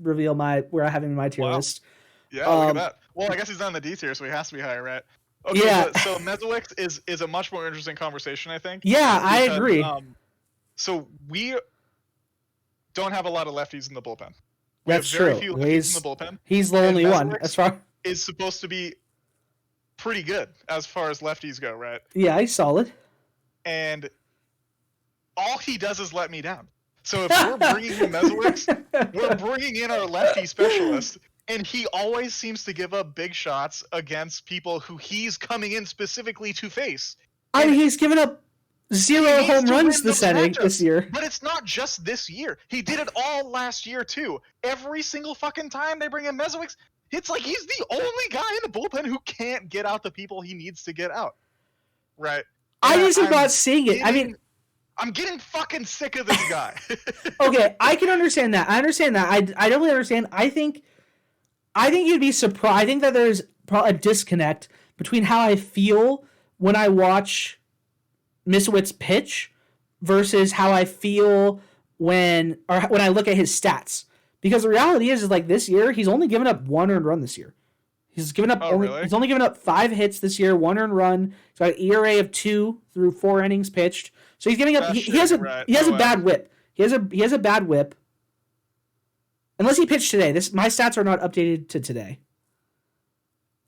reveal where I have him in my tier list. Yeah, look at that. Well, I guess he's on the D tier, so he has to be higher, right? Okay, yeah. So Mezowicz is a much more interesting conversation, I think. Yeah, I agree. So we don't have a lot of lefties in the bullpen. That's true. Very few lefties in the bullpen. He's the only one. As far is supposed to be pretty good as far as lefties go, right? Yeah, he's solid. And all he does is let me down. So if we're bringing in Mezowicz, we're bringing in our lefty specialist, and he always seems to give up big shots against people who he's coming in specifically to face. I mean, he's given up 0 home runs this year. But it's not just this year. He did it all last year, too. Every single fucking time they bring in Mezowicz, it's like he's the only guy in the bullpen who can't get out the people he needs to get out. Right? I just am not seeing it. I'm getting fucking sick of this guy. Okay, I can understand that. I understand that. I definitely understand. I think you'd be surprised. I think that there's probably a disconnect between how I feel when I watch Mezowicz pitch versus how I feel when I look at his stats. Because the reality is like this year, he's only given up 1 earned run this year. He's given up he's only given up 5 hits this year, 1 earned run. He's got an ERA of 2 through 4 innings pitched. So he's giving up. He has a bad whip. He has a bad whip. Unless he pitched today. My stats are not updated to today.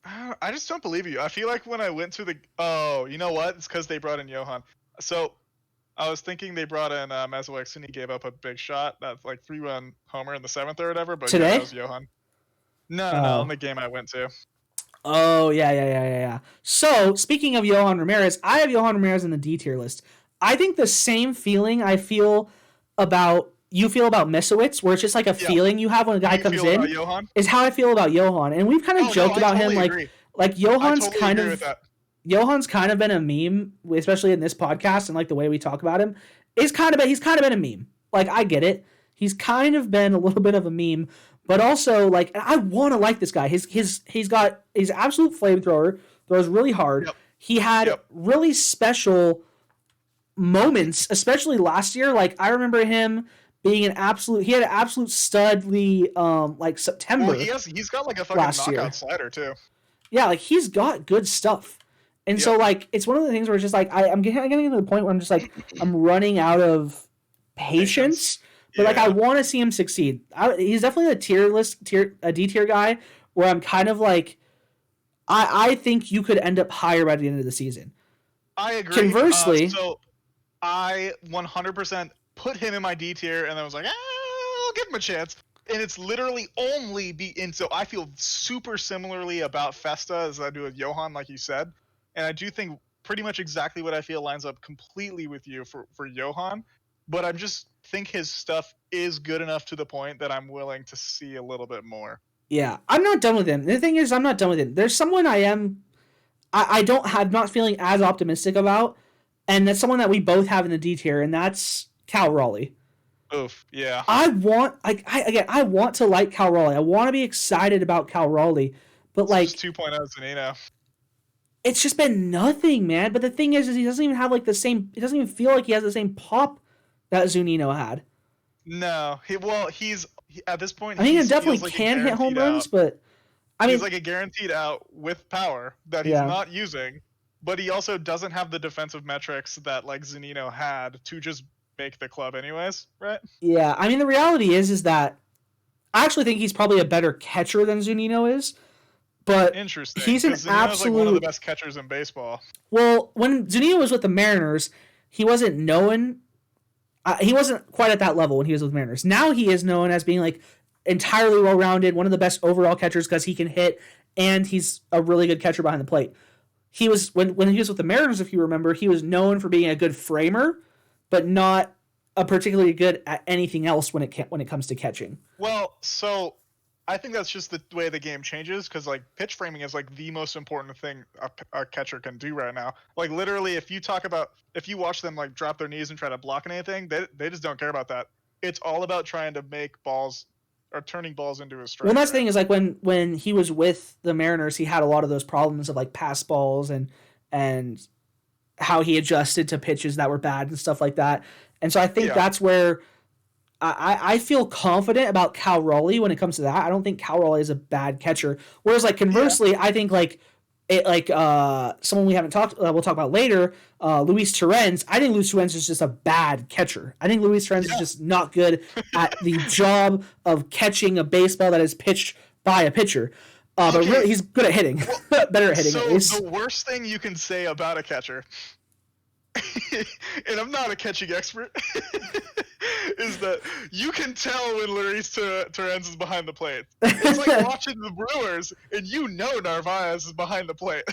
I just don't believe you. I feel like when I went through you know what? It's because they brought in Johan. So I was thinking they brought in Mezowicz and he gave up a big shot. That's like 3-run homer in the 7th or whatever. But today? That was Johan. No, in the game I went to. Oh, yeah. So, speaking of Johan Ramirez, I have Johan Ramirez in the D tier list. I think the same feeling you feel about Mezowicz, where it's just like a feeling you have when a guy comes in, is how I feel about Johan. And we've kind of joked about him, like Johan's kind of been a meme, especially in this podcast and like the way we talk about him. He's kind of been a meme. Like, I get it. He's kind of been a little bit of a meme, but also like I want to like this guy. He's absolute flamethrower, throws really hard. Yep. He had really special moments, especially last year. Like I remember him being an absolute studly like September. Well, he's got like a fucking knockout slider too. Yeah, like he's got good stuff. And so, like, it's one of the things where it's just like I'm getting to the point where I'm just like I'm running out of patience. But like I want to see him succeed. He's definitely a D tier guy where I'm kind of like I think you could end up higher by the end of the season. I agree. Conversely, so I 100% put him in my D tier, and I was like, I'll give him a chance. And it's literally and so I feel super similarly about Festa as I do with Johan, like you said. And I do think pretty much exactly what I feel lines up completely with you for Johan. But I just think his stuff is good enough to the point that I'm willing to see a little bit more. Yeah, I'm not done with him. The thing is, I'm not done with him. There's someone I'm not feeling as optimistic about, and that's someone that we both have in the D tier, and that's Cal Raleigh. Oof, yeah. I want to like Cal Raleigh. I want to be excited about Cal Raleigh, but like 2.0 Zanino. It's just been nothing, man. But the thing is he doesn't even have like the same. It doesn't even feel like he has the same pop that Zunino had. No, he's at this point. I think he definitely can hit home runs, but he's like a guaranteed out with power that he's not using. But he also doesn't have the defensive metrics that like Zunino had to just make the club anyways, right? Yeah, I mean the reality is that I actually think he's probably a better catcher than Zunino is. But interesting. He's an absolute like one of the best catchers in baseball. Well, when Zunino was with the Mariners, he wasn't known. He wasn't quite at that level when he was with Mariners. Now he is known as being like entirely well-rounded, one of the best overall catchers because he can hit and he's a really good catcher behind the plate. He was when he was with the Mariners, if you remember, he was known for being a good framer, but not a particularly good at anything else when it comes to catching. Well, so I think that's just the way the game changes because like pitch framing is like the most important thing a catcher can do right now. Like literally, if you watch them like drop their knees and try to block anything, they just don't care about that. It's all about trying to make balls or turning balls into a strike. Well, that's the thing is like when he was with the Mariners, he had a lot of those problems of like pass balls and how he adjusted to pitches that were bad and stuff like that. And so I think that's where I feel confident about Cal Raleigh when it comes to that. I don't think Cal Raleigh is a bad catcher. Whereas, like, conversely, I think, someone we haven't we'll talk about later, Luis Torrens. I think Luis Torrens is just a bad catcher. I think Luis Torrens is just not good at the job of catching a baseball that is pitched by a pitcher. But really, he's good at hitting. Better at hitting, at least. So the worst thing you can say about a catcher, and I'm not a catching expert, is that you can tell when Luis Torrens is behind the plate. It's like watching the Brewers, and you know Narvaez is behind the plate.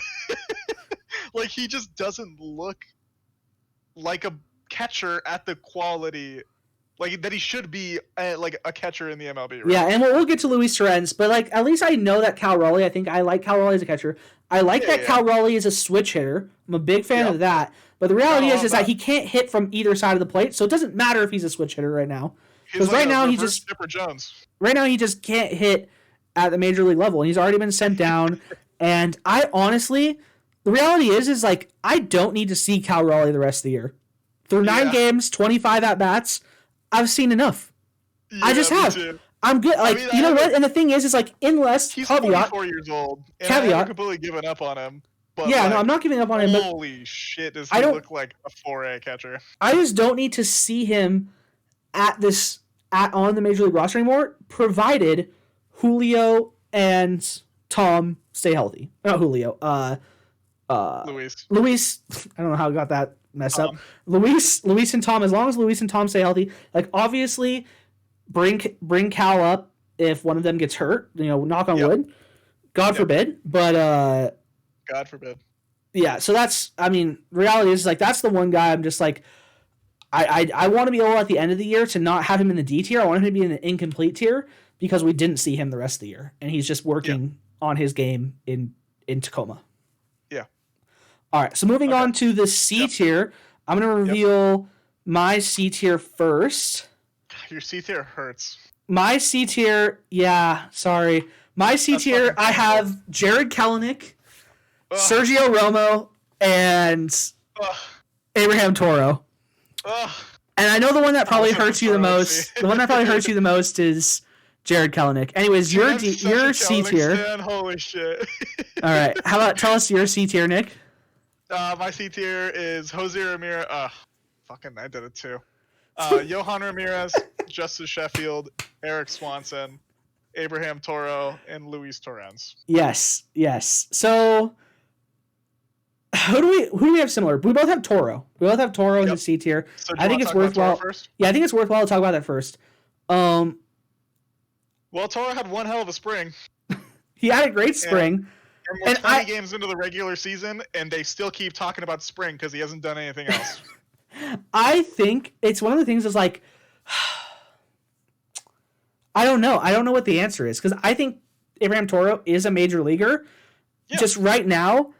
Like, he just doesn't look like a catcher at the quality like that he should be like a catcher in the MLB. Right? Yeah, and we'll get to Luis Torrens, but like at least I know that Cal Raleigh. I think I like Cal Raleigh as a catcher. I like that Cal Raleigh is a switch hitter. I'm a big fan of that. But the reality is that he can't hit from either side of the plate, so it doesn't matter if he's a switch hitter right now. Because like right now he just Chipper Jones. Right now he just can't hit at the major league level, and he's already been sent down. And I honestly, the reality is like I don't need to see Cal Raleigh the rest of the year. Through 9 games, 25 at bats, I've seen enough. I just have. Too. I'm good. Like, you know what? And the thing is like, unless he's caveat, 24 years old, and caveat, I haven't completely given up on him. But yeah, no, I'm not giving up on him. Holy shit, does he look like a 4A catcher? I just don't need to see him on the major league roster anymore, provided Julio and Tom stay healthy. Not Julio. Luis. I don't know how I got that messed up. Luis and Tom. As long as Luis and Tom stay healthy, like obviously, bring Cal up if one of them gets hurt. You know, knock on wood. God forbid. But God forbid. Yeah. So that's. I mean, reality is like that's the one guy. I'm just like, I want to be able at the end of the year to not have him in the D tier. I want him to be in the incomplete tier because we didn't see him the rest of the year, and he's just working on his game in Tacoma. Yeah. All right, so moving on to the C tier, I'm going to reveal my C tier first. Your C tier hurts. My C tier, sorry. My C tier, I have Jared Kelenic, Sergio Romo, and Abraham Toro. And I know the one that probably hurts you the most. The one that probably hurts you the most is Jared Kelenic. Anyways, your C tier. Holy shit. All right, how about tell us your C tier, Nick? My C tier is Jose Ramirez. Fucking, I did it too. Johan Ramirez, Justice Sheffield, Eric Swanson, Abraham Toro, and Luis Torrens. Yes. So who do we have similar? We both have Toro. We both have Toro in the C tier. So I think it's worthwhile. First? Yeah, I think it's worthwhile to talk about that first. Well, Toro had one hell of a spring. He had a great spring. And we're 20 games into the regular season, and they still keep talking about spring because he hasn't done anything else. I think it's one of the things is like, I don't know. I don't know what the answer is because I think Abraham Toro is a major leaguer. Yeah. Just right now,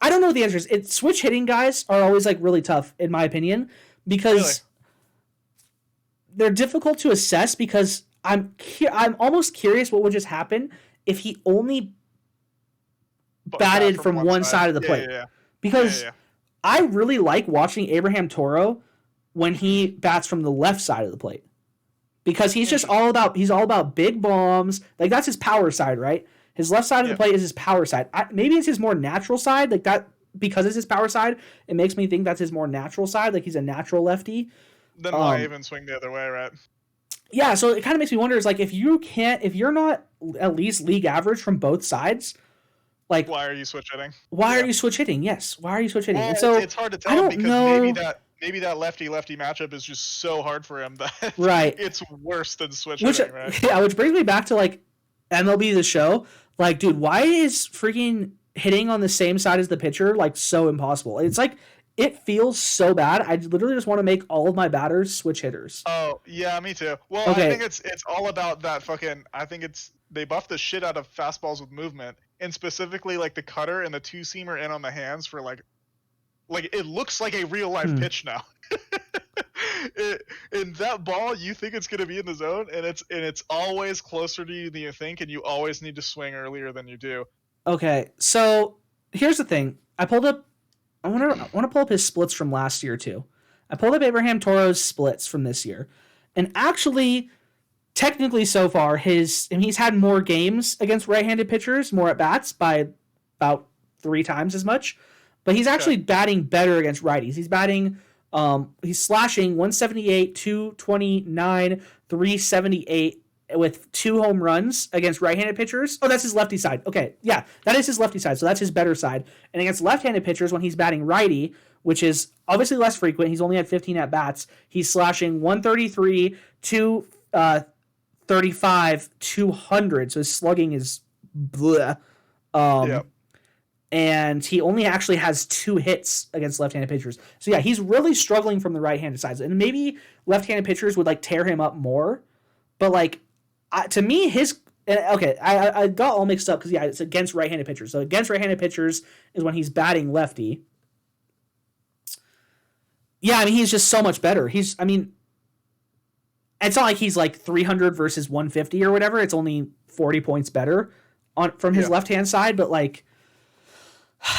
I don't know what the answer is. Switch hitting guys are always like really tough, in my opinion, because they're difficult to assess because I'm almost curious what would just happen if he only batted from one side of the plate. Because I really like watching Abraham Toro when he bats from the left side of the plate. Because he's just all about big bombs. Like that's his power side, right? His left side of the plate is his power side. Maybe it's his more natural side, like that because it's his power side. It makes me think that's his more natural side, like he's a natural lefty. Then why even swing the other way, right? Yeah, so it kind of makes me wonder is like if you're not at least league average from both sides, like why are you switch hitting? Why are you switch hitting? Yes, why are you switch hitting? Well, and so it's hard to tell because maybe that lefty matchup is just so hard for him that it's worse than switch hitting, right? Yeah, which brings me back to like MLB The Show. Like, dude, why is freaking hitting on the same side as the pitcher like so impossible? It's like it feels so bad. I literally just want to make all of my batters switch hitters. Oh yeah, me too. Well, okay. I think it's all about that fucking. I think they buff the shit out of fastballs with movement, and specifically like the cutter and the two seamer in on the hands for like it looks like a real life pitch now. In that ball, you think it's going to be in the zone, and it's always closer to you than you think, and you always need to swing earlier than you do. Okay, so here's the thing. I pulled up. I want to pull up his splits from last year too. I pulled up Abraham Toro's splits from this year, and actually, technically so far, he's had more games against right-handed pitchers, more at bats by about 3 times as much, but he's actually batting better against righties. He's batting. He's slashing 178, 229, 378 with 2 home runs against right-handed pitchers. Oh, that's his lefty side. Okay, yeah, that is his lefty side, so that's his better side. And against left-handed pitchers, when he's batting righty, which is obviously less frequent, he's only had 15 at-bats, he's slashing 133, 235, 200, so his slugging is bleh. And he only actually has 2 hits against left-handed pitchers. So yeah, he's really struggling from the right-handed side. And maybe left-handed pitchers would like tear him up more. But like, to me, I got all mixed up because yeah, it's against right-handed pitchers. So against right-handed pitchers is when he's batting lefty. Yeah, I mean he's just so much better. It's not like he's like 300 versus 150 or whatever. It's only 40 points better from his left-hand side, but like.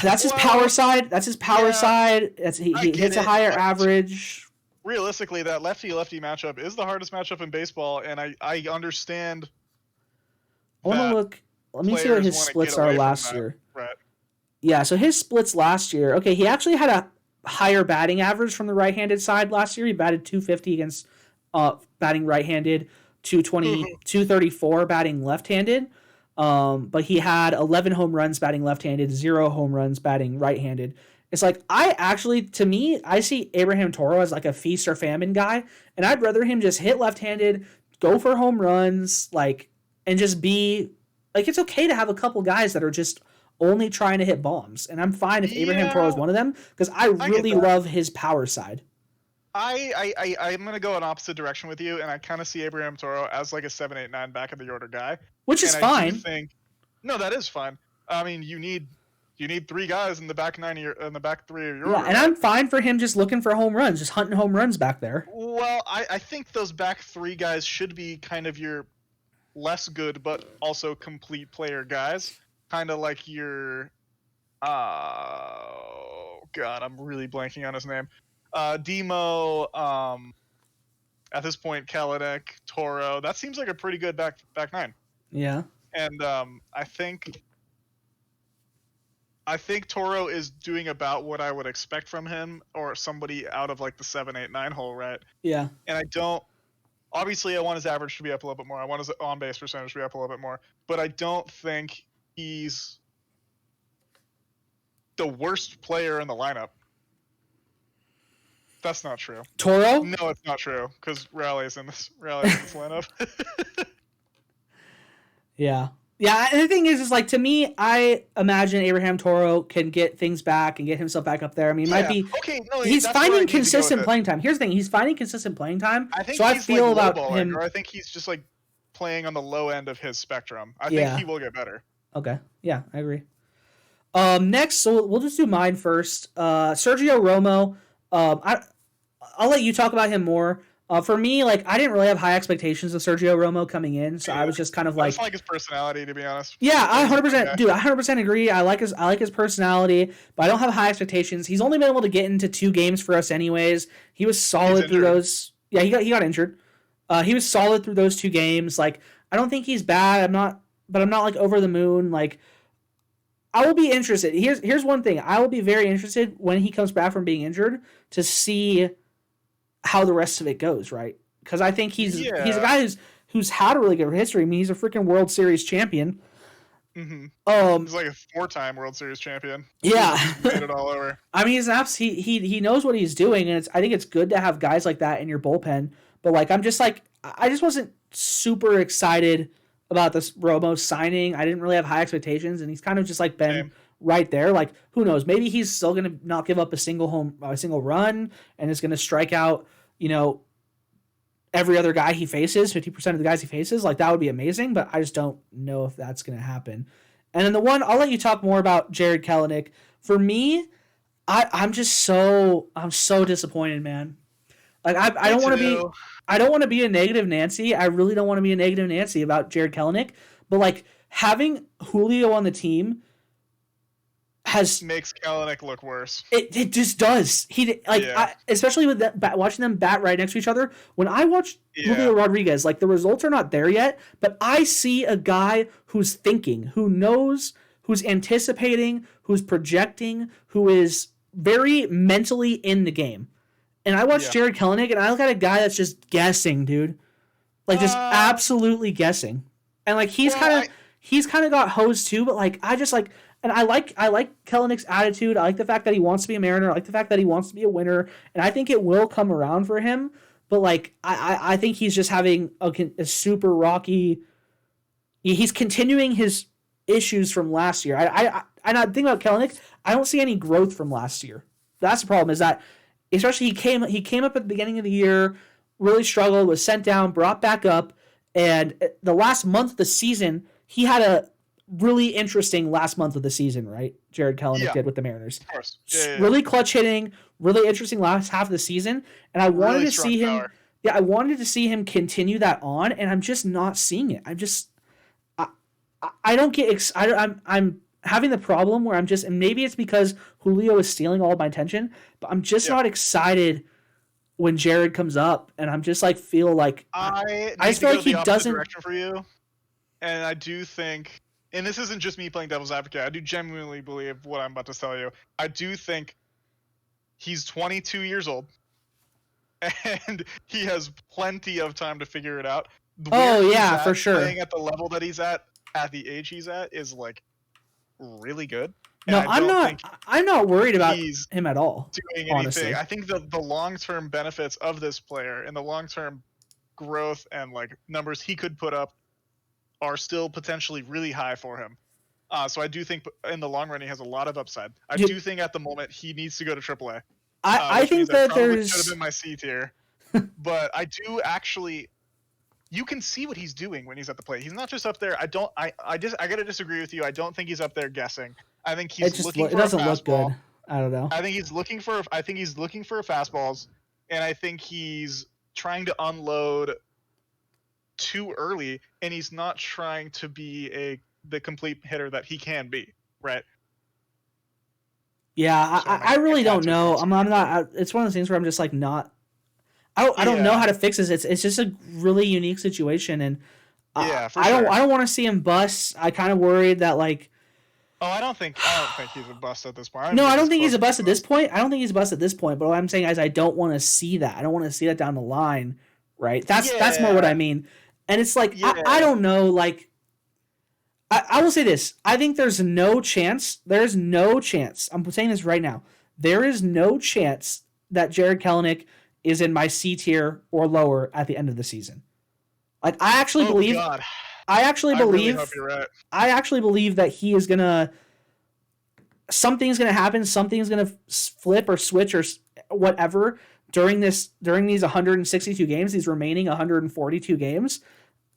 That's his power side. That's his power side. He hits a higher average. Realistically, that lefty-lefty matchup is the hardest matchup in baseball, and I understand. I want to look. Let me see what his splits are last year. Right. Yeah, so his splits last year. Okay, he actually had a higher batting average from the right-handed side last year. He batted 250 against batting right-handed, 220, 234 batting left-handed. But he had 11 home runs batting left-handed, 0 home runs batting right-handed. It's like, to me, I see Abraham Toro as like a feast or famine guy, and I'd rather him just hit left-handed, go for home runs, like, and just be, like, it's okay to have a couple guys that are just only trying to hit bombs, and I'm fine if Abraham Toro is one of them, because I really love his power side. I'm going to go an opposite direction with you, and I kind of see Abraham Toro as like a 7-8-9 back of the order guy. Which is fine. No, that is fine. I mean, you need 3 guys in the back 3 of your order. Yeah, and I'm fine for him just looking for home runs, just hunting home runs back there. Well, I think those back 3 guys should be kind of your less good but also complete player guys. Kind of like your... Oh, God, I'm really blanking on his name. Demo, at this point, Kalanick, Toro. That seems like a pretty good back 9. Yeah. And I think I think Toro is doing about what I would expect from him, or somebody out of like the 7, 8, 9 hole, right? Yeah. And I don't. Obviously, I want his average to be up a little bit more. I want his on-base percentage to be up a little bit more. But I don't think he's the worst player in the lineup. That's not true. Toro? No, it's not true because Raleigh's in this lineup. Yeah. Yeah, and the thing is like, to me, I imagine Abraham Toro can get things back and get himself back up there. I mean, it might be okay. No, he's that's where I finding need to go consistent with it. playing time. Here's the thing: he's finding consistent playing time. I think so I he's feel like about lowballing, him. or I think he's just like playing on the low end of his spectrum. I Yeah. think he will get better. Okay. Yeah, I agree. Next, so we'll just do mine first. Sergio Romo. I'll let you talk about him more. For me, like, I didn't really have high expectations of Sergio Romo coming in, so I was just kind of I like, just like his personality, to be honest. yeah, I He's a good 100%, guy. dude, I 100% agree. I like his personality, but I don't have high expectations. He's only been able to get into 2 games for us, anyways. He was solid through injured. those. Yeah, he got injured. He was solid through those 2 games. Like, I don't think he's bad. I'm not like over the moon. Like, I will be interested. Here's one thing. I will be very interested when he comes back from being injured to see how the rest of it goes, right? Because I think he's a guy who's had a really good history. I mean, he's a freaking World Series champion. Mm-hmm. Um, He's like a 4-time World Series champion. Yeah. He's made it all over. I mean, he knows what he's doing, and I think it's good to have guys like that in your bullpen. But like, I just wasn't super excited about this Romo signing. I didn't really have high expectations, and he's kind of just like been Same. right there. Like, who knows? Maybe he's still gonna not give up a single run, and is gonna strike out, every other guy he faces, 50% of the guys he faces. Like, that would be amazing, but I just don't know if that's gonna happen. And then the one, I'll let you talk more about Jared Kelenic. For me, I'm so disappointed, man. Like, I don't want to be a negative Nancy. I really don't want to be a negative Nancy about Jared Kelenic, but like, having Julio on the team makes Kelenic look worse. It just does. Especially with watching them bat right next to each other. When I watch Julio Rodriguez, like, the results are not there yet, but I see a guy who's thinking, who knows, who's anticipating, who's projecting, who is very mentally in the game. And I watch Jared Kelenic, and I look at a guy that's just guessing, dude. Like, just absolutely guessing. And like, he's kind of got hosed too, but like, I just like. And I like Kelenic's attitude. I like the fact that he wants to be a Mariner. I like the fact that he wants to be a winner. And I think it will come around for him. But like, I think he's just having a super rocky. He's continuing his issues from last year. I think about Kelenic. I don't see any growth from last year. That's the problem. Is that especially he came up at the beginning of the year, really struggled, was sent down, brought back up, and the last month of the season he had a really interesting last month of the season, right? Jared Kelenic did with the Mariners. Of course. Really clutch hitting, really interesting last half of the season. And I wanted to see him. Power. Yeah, I wanted to see him continue that on, and I'm just not seeing it. I don't get I'm having the problem where I'm just, and maybe it's because Julio is stealing all of my attention, but I'm just not excited when Jared comes up, and I'm just like feel like I just feel like he doesn't. Direction for you, and I do think. And this isn't just me playing devil's advocate. I do genuinely believe what I'm about to tell you. I do think he's 22 years old, and he has plenty of time to figure it out. For sure. Playing at the level that he's at the age he's at, is like really good. No, I'm not worried about him at all. Doing anything. Honestly. I think the long-term benefits of this player and the long-term growth and like numbers he could put up are still potentially really high for him. So I do think in the long run he has a lot of upside. I do think at the moment he needs to go to AAA. I think that there's should have been my C tier, but I do actually. You can see what he's doing when he's at the plate. He's not just up there. I gotta disagree with you. I don't think he's up there guessing. I think he's looking for a fastball. It doesn't look good. I don't know. I think he's looking for fastballs, and I think he's trying to unload too early, and he's not trying to be the complete hitter that he can be, right? Yeah, So I really don't know. I'm not. It's one of those things where I'm just like not. I don't know how to fix this. It's just a really unique situation, and for I sure. don't want to see him bust. I kind of worried that like Oh, I don't think he's a bust at this point. No, I don't think he's a bust at this point. I don't think he's a bust at this point. But what I'm saying is, I don't want to see that. I don't want to see that down the line, right? That's more what I mean. And it's like I don't know. Like I will say this: I think there's no chance. There's no chance. I'm saying this right now. There is no chance that Jared Kelenic is in my C tier or lower at the end of the season. Like I actually believe. God. I actually believe. Really hope you're right. I actually believe that he is gonna. Something's gonna happen. Something's gonna flip or switch or whatever during these 162 games. These remaining 142 games,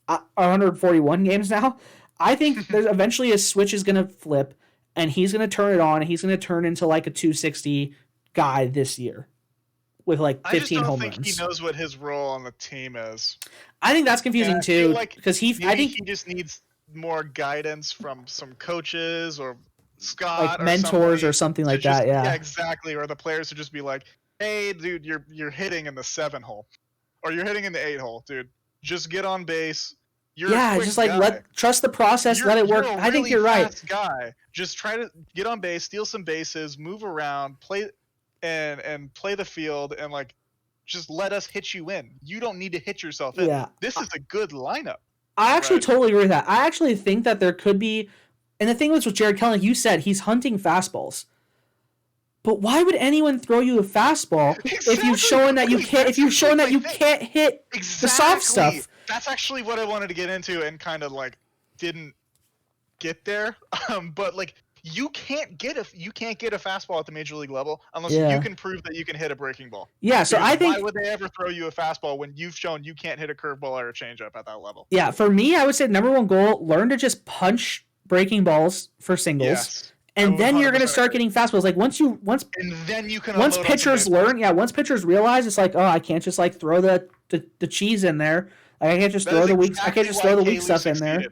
141 games now. I think there's eventually a switch is gonna flip, and he's gonna turn it on. And he's gonna turn into like a 260 guy this year, with like 15 home runs. I just don't think he knows what his role on the team is. I think that's confusing too, because I think he just needs more guidance from some coaches or Scott, like mentors or something like that. Yeah, exactly. Or the players to just be like, "Hey, dude, you're hitting in the 7 hole, or you're hitting in the 8 hole, dude. Just get on base." Just like trust the process, let it work. I think you're right. Guy, just try to get on base, steal some bases, move around, play, and play the field, and like. Just let us hit you in. You don't need to hit yourself in. Yeah. This is a good lineup. I actually totally agree with that. I actually think that there could be, and the thing was with Jared Kelenic, you said he's hunting fastballs. But why would anyone throw you a fastball if you've shown that you can't? If you've shown that you can't hit the soft stuff. That's actually what I wanted to get into, and kind of like didn't get there. But like. You can't get a fastball at the major league level unless you can prove that you can hit a breaking ball. Yeah, so I think why would they ever throw you a fastball when you've shown you can't hit a curveball or a changeup at that level? Yeah, for me, I would say number one goal: learn to just punch breaking balls for singles, and then you're gonna start getting fastballs. Like once pitchers learn, once pitchers realize it's like, oh, I can't just like throw the cheese in there. Like, I can't just throw the weak. I can't just throw the weak stuff in there.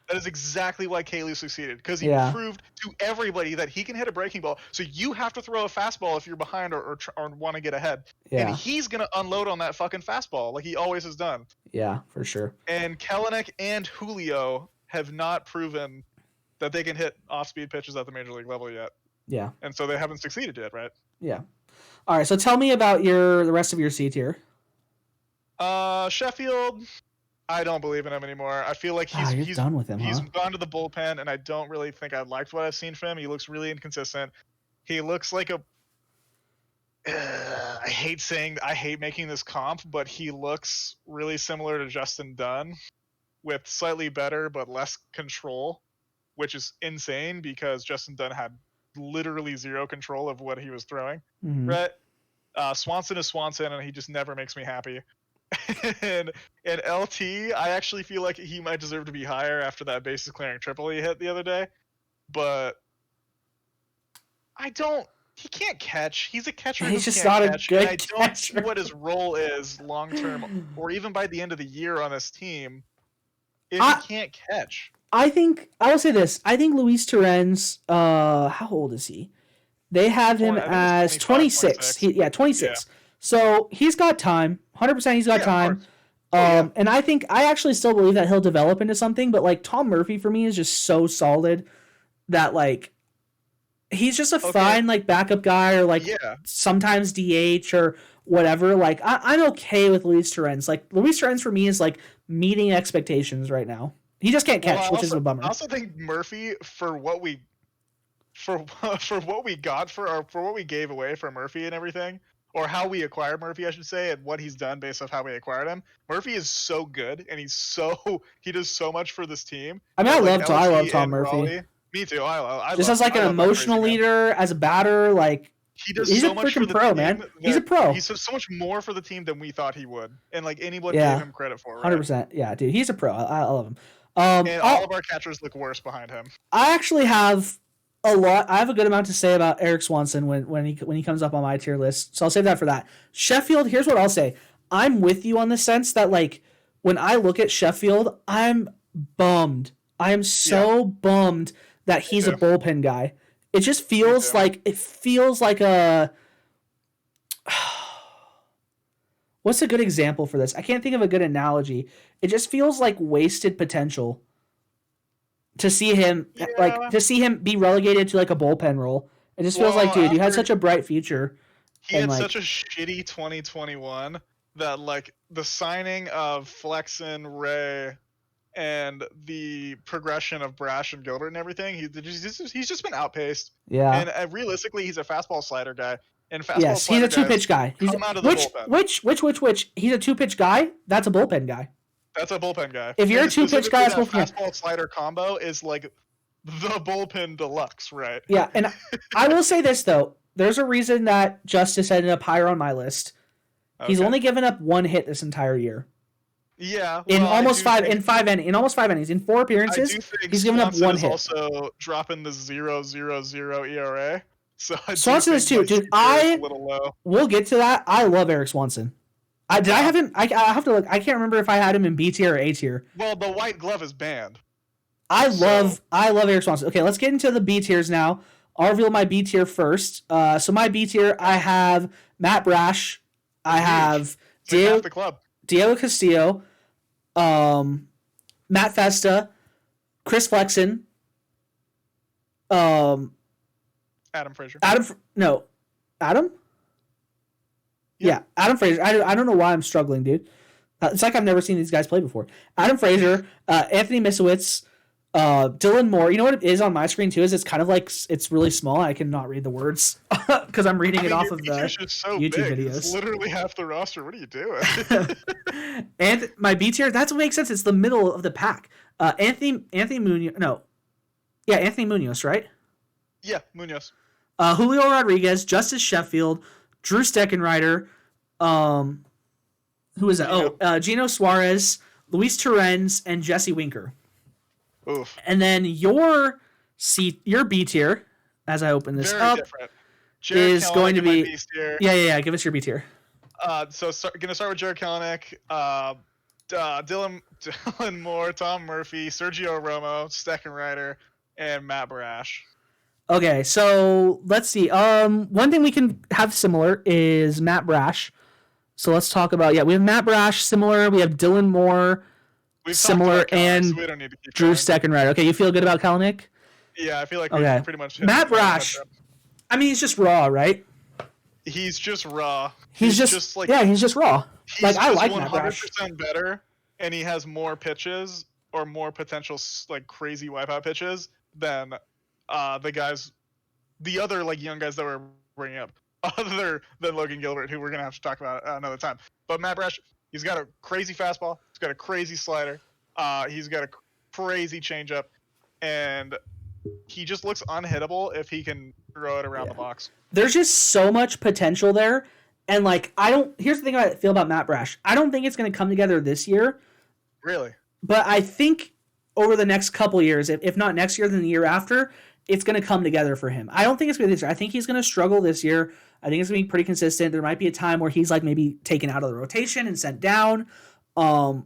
That is exactly why Kaley succeeded, because he proved to everybody that he can hit a breaking ball. So you have to throw a fastball if you're behind or want to get ahead. Yeah. And he's going to unload on that fucking fastball like he always has done. Yeah, for sure. And Kelenic and Julio have not proven that they can hit off-speed pitches at the major league level yet. Yeah. And so they haven't succeeded yet, right? Yeah. All right, so tell me about the rest of your C tier. Sheffield... I don't believe in him anymore. I feel like he's done with him. He's gone to the bullpen, and I don't really think I liked what I've seen from him. He looks really inconsistent. He looks like a. I hate making this comp, but he looks really similar to Justin Dunn, with slightly better but less control, which is insane because Justin Dunn had literally zero control of what he was throwing. Mm-hmm. Right? Swanson is Swanson, and he just never makes me happy. and LT, I actually feel like he might deserve to be higher after that bases clearing triple he hit the other day, but he can't catch. He's a catcher. He's just not a good catcher. I don't see what his role is long term, or even by the end of the year on this team, if he can't catch. I will say this. I think Luis Torrens, how old is he? They have him as 26. 26. Yeah. So he's got time. 100% he's got time. And I actually still believe that he'll develop into something, but like Tom Murphy for me is just so solid that like he's just a fine like backup guy or like sometimes DH or whatever. Like I'm okay with Luis Torrens. Like Luis Torrens for me is like meeting expectations right now. He just can't catch, which is a bummer. I also think Murphy for what we got for what we gave away for Murphy and everything. Or how we acquired Murphy, I should say, and what he's done based off how we acquired him. Murphy is so good, and he does so much for this team. I mean, I love Tom Murphy. Raleigh, me too. I just as like an emotional leader, as a batter, like he's so much for the pro, man. He's a pro. He's so much more for the team than we thought he would, and like anyone gave him credit for. 100%, yeah, dude. He's a pro. I love him. And all of our catchers look worse behind him. I actually have I have a good amount to say about Eric Swanson when he comes up on my tier list, so I'll save that for that. Sheffield, here's what I'll say. I'm with you on the sense that like when I look at Sheffield, I'm bummed. I am so bummed that he's a bullpen guy. It just feels like a what's a good example for this? I can't think of a good analogy. It just feels like wasted potential. to see him be relegated to like a bullpen role. It just feels like, dude, you had such a bright future. He had such a shitty 2021 that like the signing of Flexen, Ray, and the progression of Brash and Gilbert and everything, he's just been outpaced. Yeah. And realistically, he's a fastball slider guy. And fastball yes, he's a 2-pitch guy. He's out of the bullpen. Which? He's a 2-pitch guy. That's a bullpen guy. That's a bullpen guy. If you're a 2-pitch guy, that's fastball slider combo is like the bullpen deluxe, right? Yeah, and I will say this though. There's a reason that Justice ended up higher on my list. Okay. He's only given up 1 hit this entire year. Yeah, in almost 5 innings, in 4 appearances, he's given up 1 hit. Also dropping the 0.000 ERA. So Swanson is too, dude. We'll get to that. I love Eric Swanson. I have to look. I can't remember if I had him in B tier or A tier. Well, the white glove is banned. I love Eric Swanson. Okay, let's get into the B tiers now. I'll reveal my B tier first. So my B tier, I have Matt Brash. I have Diego Castillo, Matt Festa, Chris Flexen, Adam Frazier. Adam? Yeah, Adam Frazier. I don't know why I'm struggling, dude. It's like I've never seen these guys play before. Adam Frazier, Anthony Misowitz, Dylan Moore. You know what it is on my screen too? Is it's kind of like it's really small. I cannot read the words because I'm reading it off of the YouTube videos. It's literally half the roster. What are you doing? And my B tier. That's what makes sense. It's the middle of the pack. Anthony Munoz. No, yeah, Anthony Munoz, right? Yeah, Munoz. Julio Rodriguez, Justice Sheffield, Drew Steckenrider. Who is that? Gino Suarez, Luis Torrens, and Jesse Winker. Oof. And then your B tier, as I open this up, is going to be yeah. Give us your B tier. Gonna start with Jared Kelenic, Dylan Moore, Tom Murphy, Sergio Romo, Steckenrider, and Matt Brash. Okay, so let's see. One thing we can have similar is Matt Brash. So let's talk about we have Matt Brash similar. We have Dylan Moore. Similar and so we don't need to keep Drew Steckenrider. Okay, you feel good about Kelenic? Yeah, I feel like we pretty much hit Matt Brash. I mean, he's just raw, right? He's just raw. He's just raw. Like I like Matt Brash. 100% better, and he has more pitches or more potential like crazy wipeout pitches than the other like young guys that we're bringing up, other than Logan Gilbert, who we're gonna have to talk about another time. But Matt Brash. He's got a crazy fastball. He's got a crazy slider. He's got a crazy changeup, and he just looks unhittable if he can throw it around the box. There's just so much potential there, and like here's the thing I feel about Matt Brash. I don't think it's going to come together this year. Really? But I think over the next couple years, if not next year, then the year after, it's going to come together for him. I don't think it's going to be this year. I think he's going to struggle this year. I think it's going to be pretty consistent. There might be a time where he's like maybe taken out of the rotation and sent down. Or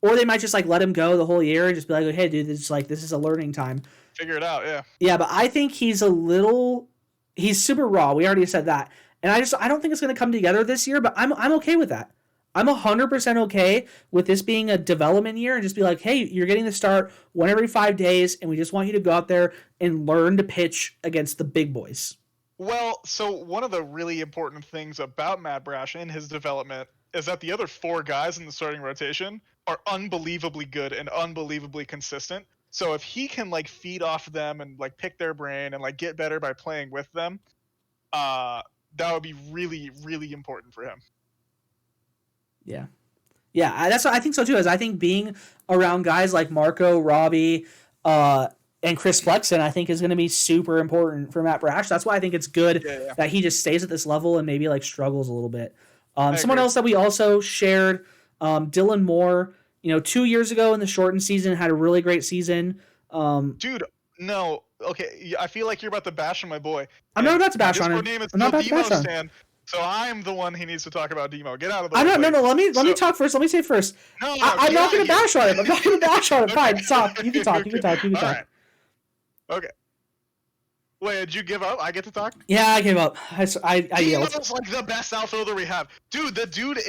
they might just like let him go the whole year and just be like, hey, dude, this is a learning time. Figure it out, yeah. Yeah, but I think he's super raw. We already said that. And I don't think it's going to come together this year, but I'm okay with that. I'm 100% okay with this being a development year and just be like, hey, you're getting the start 1 every 5 days, and we just want you to go out there and learn to pitch against the big boys. Well, so one of the really important things about Matt Brash in his development is that the other 4 guys in the starting rotation are unbelievably good and unbelievably consistent. So if he can like feed off them and like pick their brain and like get better by playing with them, that would be really, really important for him. Yeah. Yeah, that's what I think so too. I think being around guys like Marco, Robbie, and Chris Flexen, I think is going to be super important for Matt Brash. That's why I think it's good that he just stays at this level and maybe like struggles a little bit. Someone else that we also shared, Dylan Moore, 2 years ago in the shortened season, had a really great season. Dude, no. Okay, I feel like you're about to bash on my boy. I'm not about to bash on him. I'm not about to bash on him. So I'm the one he needs to talk about Demo. Get out of the way. No. Let me talk first. Let me say first. No, I'm not going to bash on him. I'm not going to bash on him. Fine, talk. You can talk. All right. Okay. Wait, did you give up? I get to talk? Yeah, I gave up. I yelled. Demo's like the best outfielder we have. Dude, the dude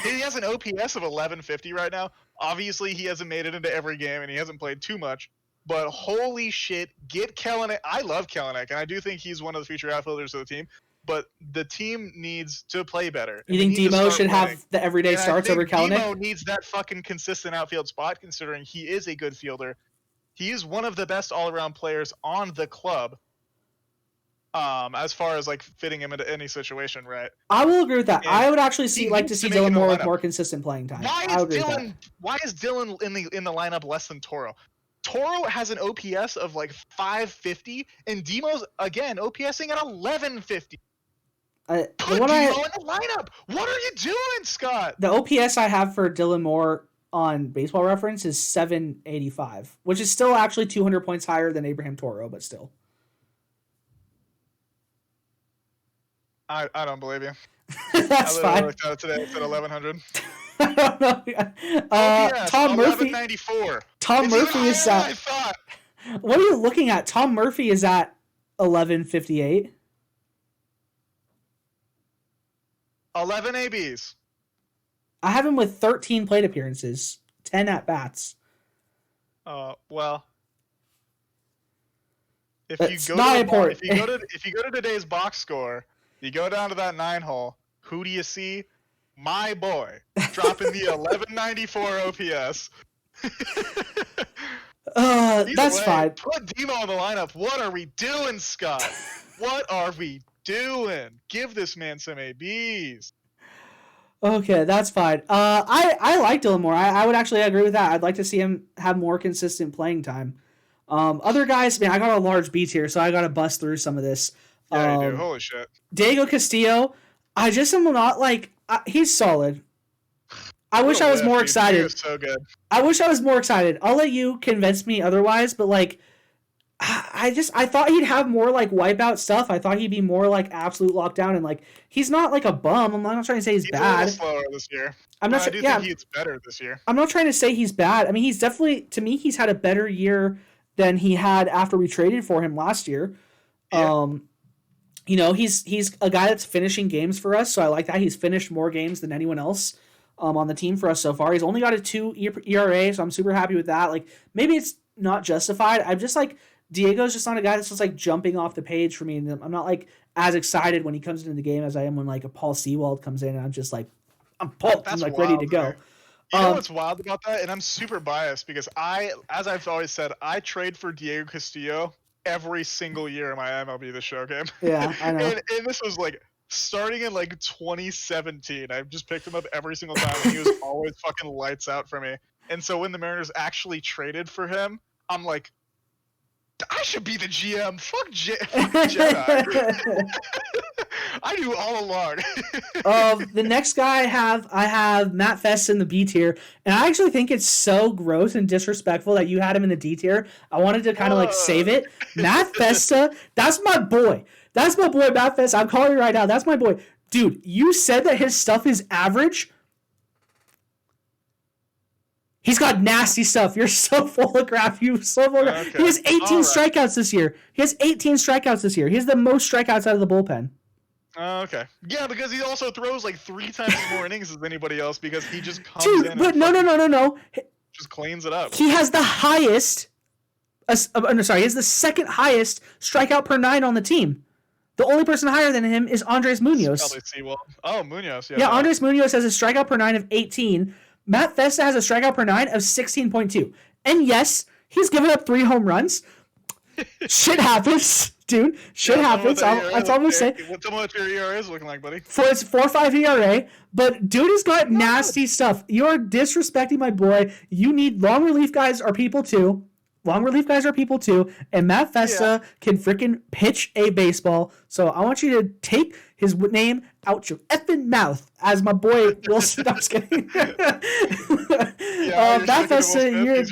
he has an OPS of 1150 right now. Obviously, he hasn't made it into every game, and he hasn't played too much. but holy shit, get Kelenic. I love Kelenic, and I do think he's one of the future outfielders of the team. But the team needs to play better. You think Demo should have the everyday starts over Kelenic? Demo needs that fucking consistent outfield spot, considering he is a good fielder. He is one of the best all-around players on the club. As far as like fitting him into any situation, right? I will agree with that. And I would actually like to see Dylan Moore with more consistent playing time. Why is Dylan in the lineup less than Toro? Toro has an OPS of like 550, and Demo's again OPSing at 1150. Put Demo in the lineup. What are you doing, Scott? The OPS I have for Dylan Moore on Baseball Reference is 785, which is still actually 200 points higher than Abraham Toro, but still. I don't believe you. That's fine. I looked at it today. It's at 1100. I don't know. Tom Murphy. 1194. Tom Murphy is at. What are you looking at? Tom Murphy is at 1158. 11 ABs. I have him with 13 plate appearances, 10 at bats. Well. If you go to today's box score, you go down to that 9 hole. Who do you see? My boy dropping the 1194 OPS. That's fine. Put Demo in the lineup. What are we doing, Scott? What are we doing? Give this man some ABs. Okay, that's fine. I like Dylan Moore. I would actually agree with that. I'd like to see him have more consistent playing time. Other guys, man, I got a large B tier, so I got to bust through some of this. Yeah, you do. Holy shit. Diego Castillo, I just am not like he's solid. I wish I was more excited. He was so good. I wish I was more excited. I'll let you convince me otherwise, but like I thought he'd have more like wipeout stuff. I thought he'd be more like absolute lockdown, and like he's not like a bum. I'm not trying to say he's bad. He's a little slower this year. I think he's better this year. I'm not trying to say he's bad. I mean, he's definitely, to me, he's had a better year than he had after we traded for him last year. Yeah. He's a guy that's finishing games for us, so I like that. He's finished more games than anyone else on the team for us so far. He's only got a 2 ERA, so I'm super happy with that. Like, maybe it's not justified. I'm just like, Diego's just not a guy that's just like jumping off the page for me. And I'm not like as excited when he comes into the game as I am when like a Paul Sewald comes in and I'm just like, I'm pumped. I'm like ready to go. You know what's wild about that? And I'm super biased because as I've always said, I trade for Diego Castillo every single year in my MLB The Show game. Yeah, I know. and this was like starting in like 2017. I just picked him up every single time and he was always fucking lights out for me. And so when the Mariners actually traded for him, I'm like, I should be the GM. Fuck Jedi. I knew all along. The next guy I have Matt Festa in the B tier, and I actually think it's so gross and disrespectful that you had him in the D tier. I wanted to kind of like save it. Matt Festa, that's my boy. That's my boy, Matt Festa. I'm calling you right now. That's my boy. Dude, you said that his stuff is average. He's got nasty stuff. You're so full of crap. He has 18 strikeouts this year. He has the most strikeouts out of the bullpen. Okay. Yeah, because he also throws like 3 times more innings as anybody else because he just comes in but no. Just cleans it up. He has the highest he has the second highest strikeout per 9 on the team. The only person higher than him is Andres Munoz. Munoz. Yeah, Andres Munoz has a strikeout per 9 of 18. Matt Festa has a strikeout per 9 of 16.2. And yes, he's given up 3 home runs. Shit happens, dude. Shit happens. That's all I'm going to say. Tell me what your ERA is looking like, buddy. For its 4.5 ERA, but dude has got nasty stuff. You're disrespecting my boy. You need long relief guys are people too. And Matt Festa can freaking pitch a baseball. So I want you to take his name out your effing mouth, as my boy Wilson. I was kidding. Matt Festa, you're a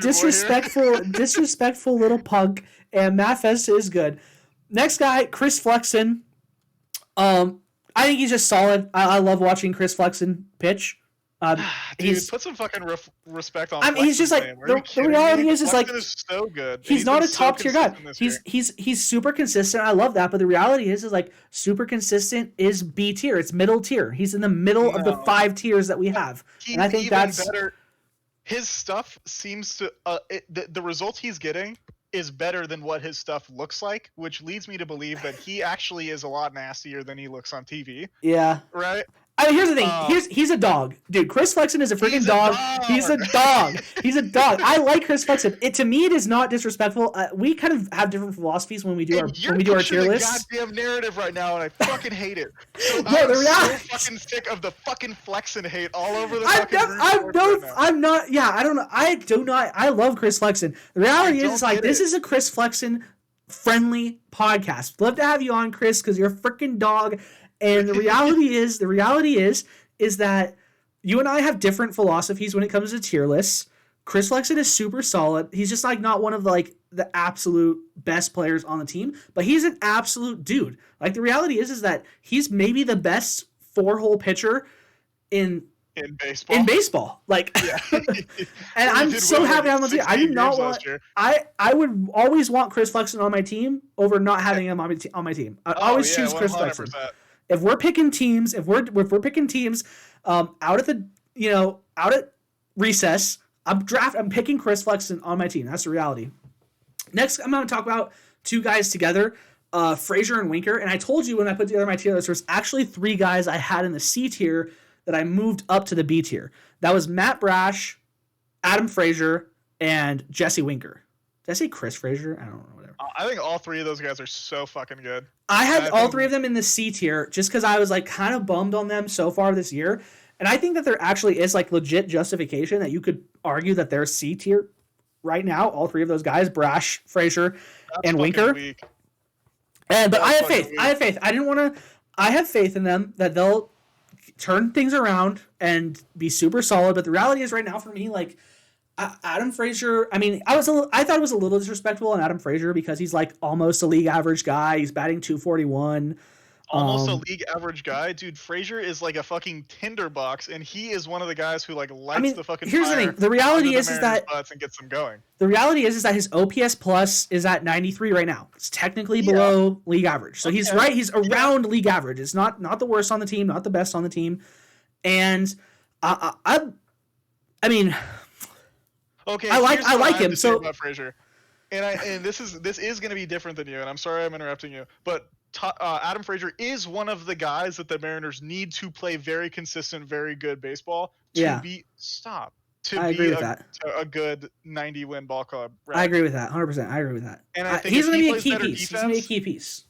disrespectful little punk, and Matt Festa is good. Next guy, Chris Flexen. I think he's just solid. I love watching Chris Flexen pitch. Dude, put some fucking respect on. I mean, he's just like the reality is like is so good. He's not a top tier guy. He's super consistent. I love that, but the reality is like super consistent is B tier. It's middle tier. He's in the middle of the 5 tiers that we have, and I think that's better. His stuff seems to the results he's getting is better than what his stuff looks like, which leads me to believe that he actually is a lot nastier than he looks on TV. Yeah. Right? I mean, here's the thing. He's a dog, dude. Chris Flexen is a freaking dog. He's a dog. He's a dog. I like Chris Flexen. To me, it is not disrespectful. We kind of have different philosophies when we do our tier lists. Goddamn narrative right now, and I fucking hate it. So No, I'm so fucking sick of the fucking Flexen hate all over the fucking I'm not. Yeah, I don't know. I do not. I love Chris Flexen. The reality is, like, this is a Chris Flexen friendly podcast. Love to have you on, Chris, because you're a freaking dog. And the reality is that you and I have different philosophies when it comes to tier lists. Chris Flexen is super solid. He's just like not one of the absolute best players on the team, but he's an absolute dude. Like, the reality is that he's maybe the best 4-hole pitcher in baseball. Like, yeah. And I'm so happy I'm on the team. I do not want. I would always want Chris Flexen on my team over not having him on my team. I always choose Chris 100%. Flexen. If we're picking teams, out at recess, I'm picking Chris Flexen on my team. That's the reality. Next, I'm going to talk about two guys together, Frazier and Winker. And I told you when I put together my tier list, there's actually 3 guys I had in the C tier that I moved up to the B tier. That was Matt Brash, Adam Frazier, and Jesse Winker. Did I say Chris Frazier? I don't know, whatever. I think all 3 of those guys are so fucking good. I had all 3 of them in the C tier just because I was like kind of bummed on them so far this year. And I think that there actually is like legit justification that you could argue that they're C tier right now. All 3 of those guys, Brash, Frazier, and Winker. But I have faith. I have faith in them that they'll turn things around and be super solid. But the reality is right now for me, like, Adam Frazier, I mean, I thought it was a little disrespectful on Adam Frazier because he's like almost a league average guy. He's batting .241. Almost a league average guy, dude. Frazier is like a fucking tinderbox, and he is one of the guys who like lights the fucking. Here's the thing: the reality is that and gets them going. The reality is that his OPS plus is at 93 right now. It's technically below league average, so he's right. He's around league average. It's not the worst on the team, not the best on the team, and I mean. Okay, I like him. So about Frazier, and this is going to be different than you. And I'm sorry I'm interrupting you, but Adam Frazier is one of the guys that the Mariners need to play very consistent, very good baseball to be a good 90-win ball club. Right? I agree with that 100%. I agree with that. And I think he's going to be a key piece. He's going to be a key piece.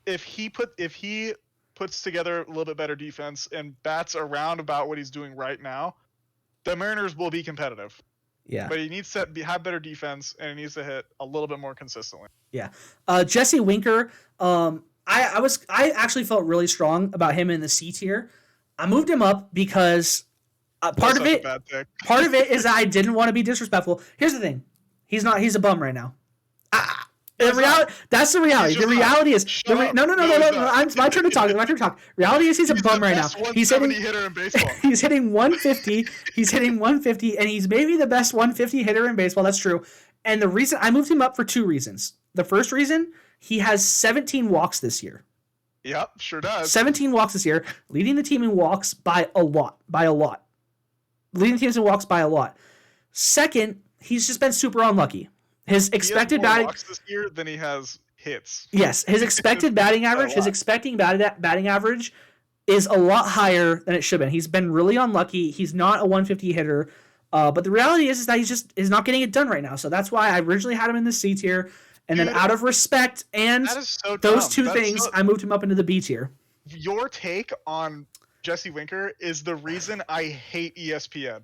If he puts together a little bit better defense and bats around about what he's doing right now, the Mariners will be competitive. Yeah, but he needs to have better defense, and he needs to hit a little bit more consistently. Yeah, Jesse Winker. I actually felt really strong about him in the C tier. I moved him up because part of it is that I didn't want to be disrespectful. Here's the thing: he's a bum right now. That's the reality. The reality is no. It's my turn to talk. Reality is he's a bum right now. He's hitting hitter in baseball. He's hitting 150. He's hitting 150, and he's maybe the best 150 hitter in baseball. That's true. And the reason I moved him up for 2 reasons. The first reason, he has 17 walks this year. Yep, sure does. 17 walks this year, leading the team in walks by a lot. Leading teams in walks by a lot. Second, he's just been super unlucky. His expected batting walks this year than he has hits. Yes, his expected batting average. His expecting batting average is a lot higher than it should have been. He's been really unlucky. He's not a 150 hitter, but the reality is that is not getting it done right now. So that's why I originally had him in the C tier, and then out of respect and those two things, I moved him up into the B tier. Your take on Jesse Winker is the reason I hate ESPN.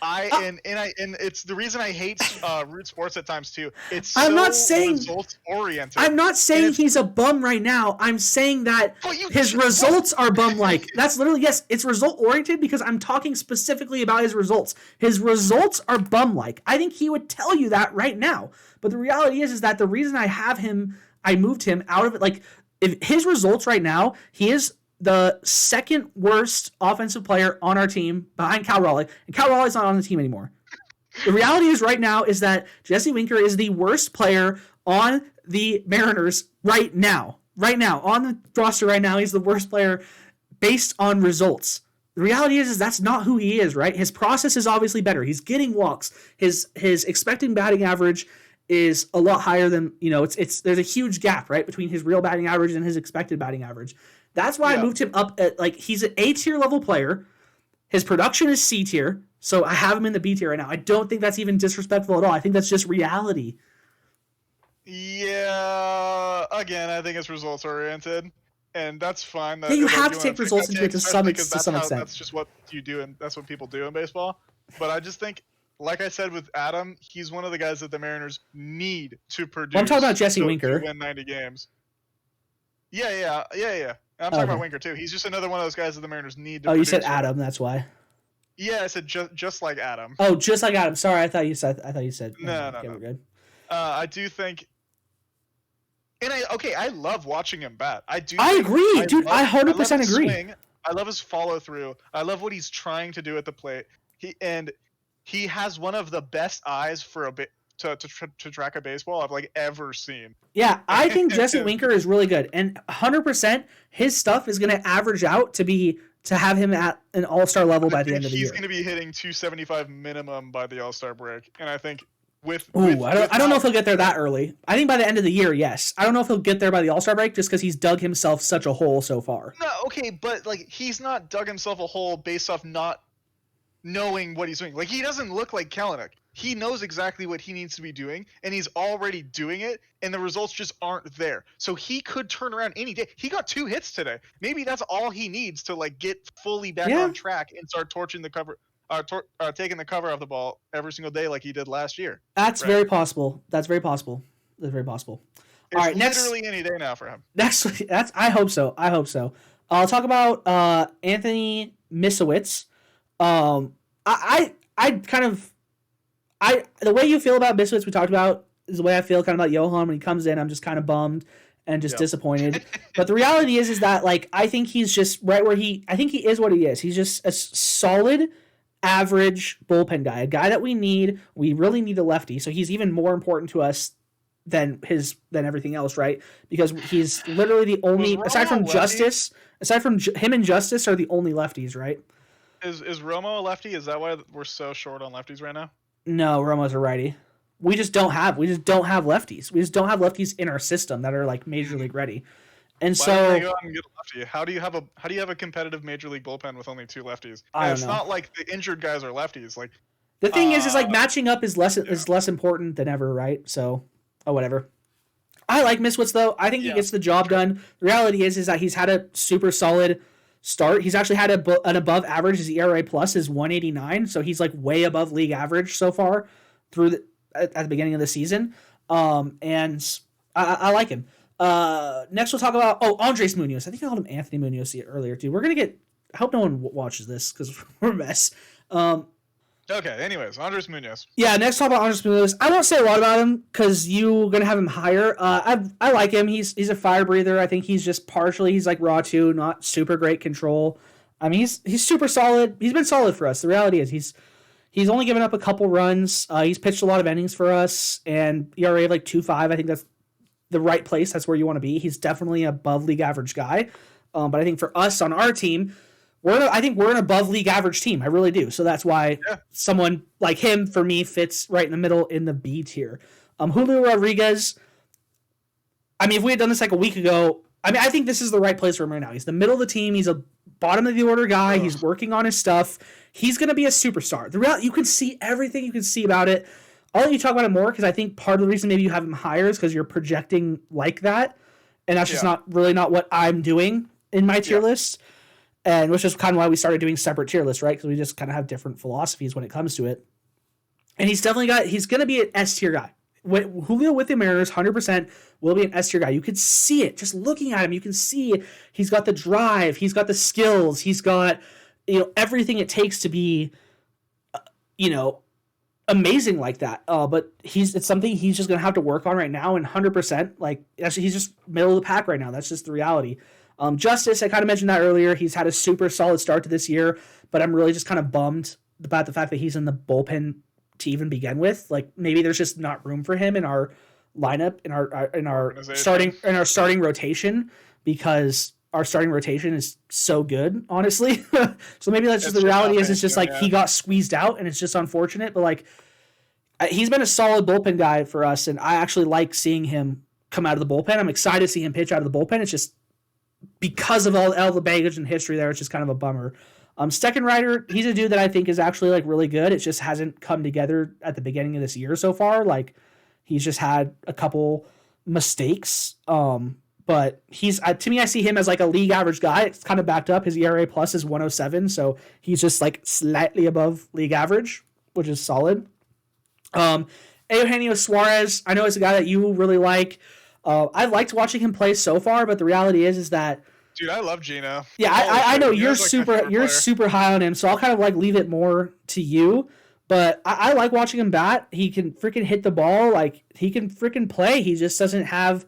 And it's the reason I hate Root Sports at times too. It's results oriented. I'm not saying he's a bum right now. I'm saying that his results are bum like. That's literally, yes, it's result oriented because I'm talking specifically about his results. His results are bum like. I think he would tell you that right now. But the reality is that the reason I moved him out of it, like, if his results right now, he is the second worst offensive player on our team behind Cal Raleigh, and Cal Raleigh's not on the team anymore. The reality is right now is that Jesse Winker is the worst player on the Mariners right now. Right now, on the roster right now, he's the worst player based on results. The reality is that's not who he is, right? His process is obviously better. He's getting walks. His expected batting average is a lot higher than, there's a huge gap, right, between his real batting average and his expected batting average. That's why I moved him up at, he's an A tier level player. His production is C tier, so I have him in the B tier right now. I don't think that's even disrespectful at all. I think that's just reality. Yeah, again, I think it's results oriented, and that's fine. Yeah, you have to take results into it to some extent. That's just what you do, and that's what people do in baseball. But I just think, like I said with Adam, he's one of the guys that the Mariners need to produce. I'm talking about Jesse Winker. To win 90 games. Yeah. I'm talking about Winker too. He's just another one of those guys that the Mariners need to produce. You said Adam, that's why. Yeah, I said just like Adam. Oh, just like Adam. Sorry, I thought you said. No. We're good. I do think. And I love watching him bat. I agree, dude. I 100% agree. Swing. I love his follow through. I love what he's trying to do at the plate. He has one of the best eyes for a bit to track a baseball I've ever seen. Yeah, I think Jesse Winker is really good, and 100% his stuff is going to average out to have him at an all-star level by the end of the year. He's going to be hitting 275 minimum by the All-Star break, and I think. I don't know if he'll get there that early. I think by the end of the year, yes. I don't know if he'll get there by the All-Star break just because he's dug himself such a hole so far. No, okay, but he's not dug himself a hole based off not knowing what he's doing. He doesn't look like Kalanick. He knows exactly what he needs to be doing, and he's already doing it, and the results just aren't there. So he could turn around any day. He got 2 hits today. Maybe that's all he needs to get fully back on track and start torching the cover. Taking the cover off the ball every single day like he did last year. That's very possible. That's very possible. All right, literally any day now for him. I hope so. I'll talk about Anthony Misowitz. The way you feel about Misowitz we talked about is the way I feel kind of about Johan when he comes in. I'm just kind of bummed and just disappointed. But the reality is that I think he's just right where I think he is what he is. He's just a solid average bullpen guy, a guy that we need. We really need a lefty, so he's even more important to us than everything else, right? Because he's literally the only, aside from him and Justice are the only lefties, right? Is Romo a lefty? Is that why we're so short on lefties right now? No, Romo's a righty. We just don't have lefties. We just don't have lefties in our system that are major league ready. And why so don't they go out and get a lefty? How do you have a competitive major league bullpen with only 2 lefties? It's not like the injured guys are lefties. The thing is matching up is less important than ever, right? So, whatever. I like Misowitz though. I think he gets the job done. The reality is that he's had a super solid start. He's actually had an above average. His ERA plus is 189, so he's way above league average so far at the beginning of the season. And I like him. Next we'll talk about Andres Munoz. I think I called him Anthony Munoz earlier too. I hope no one watches this because we're a mess. Okay, anyways, Andres Munoz. Yeah, next talk about Andres Munoz. I won't say a lot about him because you're gonna have him higher. I like him. He's a fire breather. I think he's just he's raw too, not super great control. I mean, he's super solid. He's been solid for us. The reality is he's only given up a couple runs. He's pitched a lot of innings for us, and ERA of 2.5. I think that's the right place. That's where you want to be. He's definitely above league average guy. But I think for us on our team, I think we're an above league average team. I really do. So that's why someone like him for me fits right in the middle in the B tier. Julio Rodriguez. I mean, if we had done this a week ago, I think this is the right place for him right now. He's the middle of the team. He's a bottom of the order guy. He's working on his stuff. He's going to be a superstar. You can see everything you can see about it. I'll let you talk about it more because I think part of the reason maybe you have him higher is because you're projecting like that. And that's just not what I'm doing in my tier list. And which is kind of why we started doing separate tier lists, right? Because we just kind of have different philosophies when it comes to it. And he's going to be an S tier guy. Julio with the Mariners, 100% will be an S tier guy. You could see it just looking at him. You can see he's got the drive, he's got the skills, he's got everything it takes to be, amazing like that. But it's something he's just gonna have to work on right now. And 100%, actually, he's just middle of the pack right now. That's just the reality. Justice, I kind of mentioned that earlier. He's had a super solid start to this year, but I'm really just kind of bummed about the fact that he's in the bullpen to even begin with. Maybe there's just not room for him in our lineup, in our starting rotation, because our starting rotation is so good, honestly. So maybe that's just the reality. Is it's just he got squeezed out, and it's just unfortunate. But He's been a solid bullpen guy for us, and I actually like seeing him come out of the bullpen. I'm excited to see him pitch out of the bullpen. It's just because of all the baggage and history there, it's just kind of a bummer. Steckenrider, he's a dude that I think is actually like really good. It just hasn't come together at the beginning of this year so far. Like he's just had a couple mistakes. But he's to me, I see him as like a league average guy. It's kind of backed up. His ERA plus is 107, so he's just like slightly above league average, which is solid. Eugenio Suarez, I know it's a guy that you really like. I've liked watching him play so far, but the reality is that dude, I love Gino. Yeah, I know you're super high on him, so I'll kind of like leave it more to you. But I like watching him bat. He can freaking hit the ball, like he can freaking play. He just doesn't have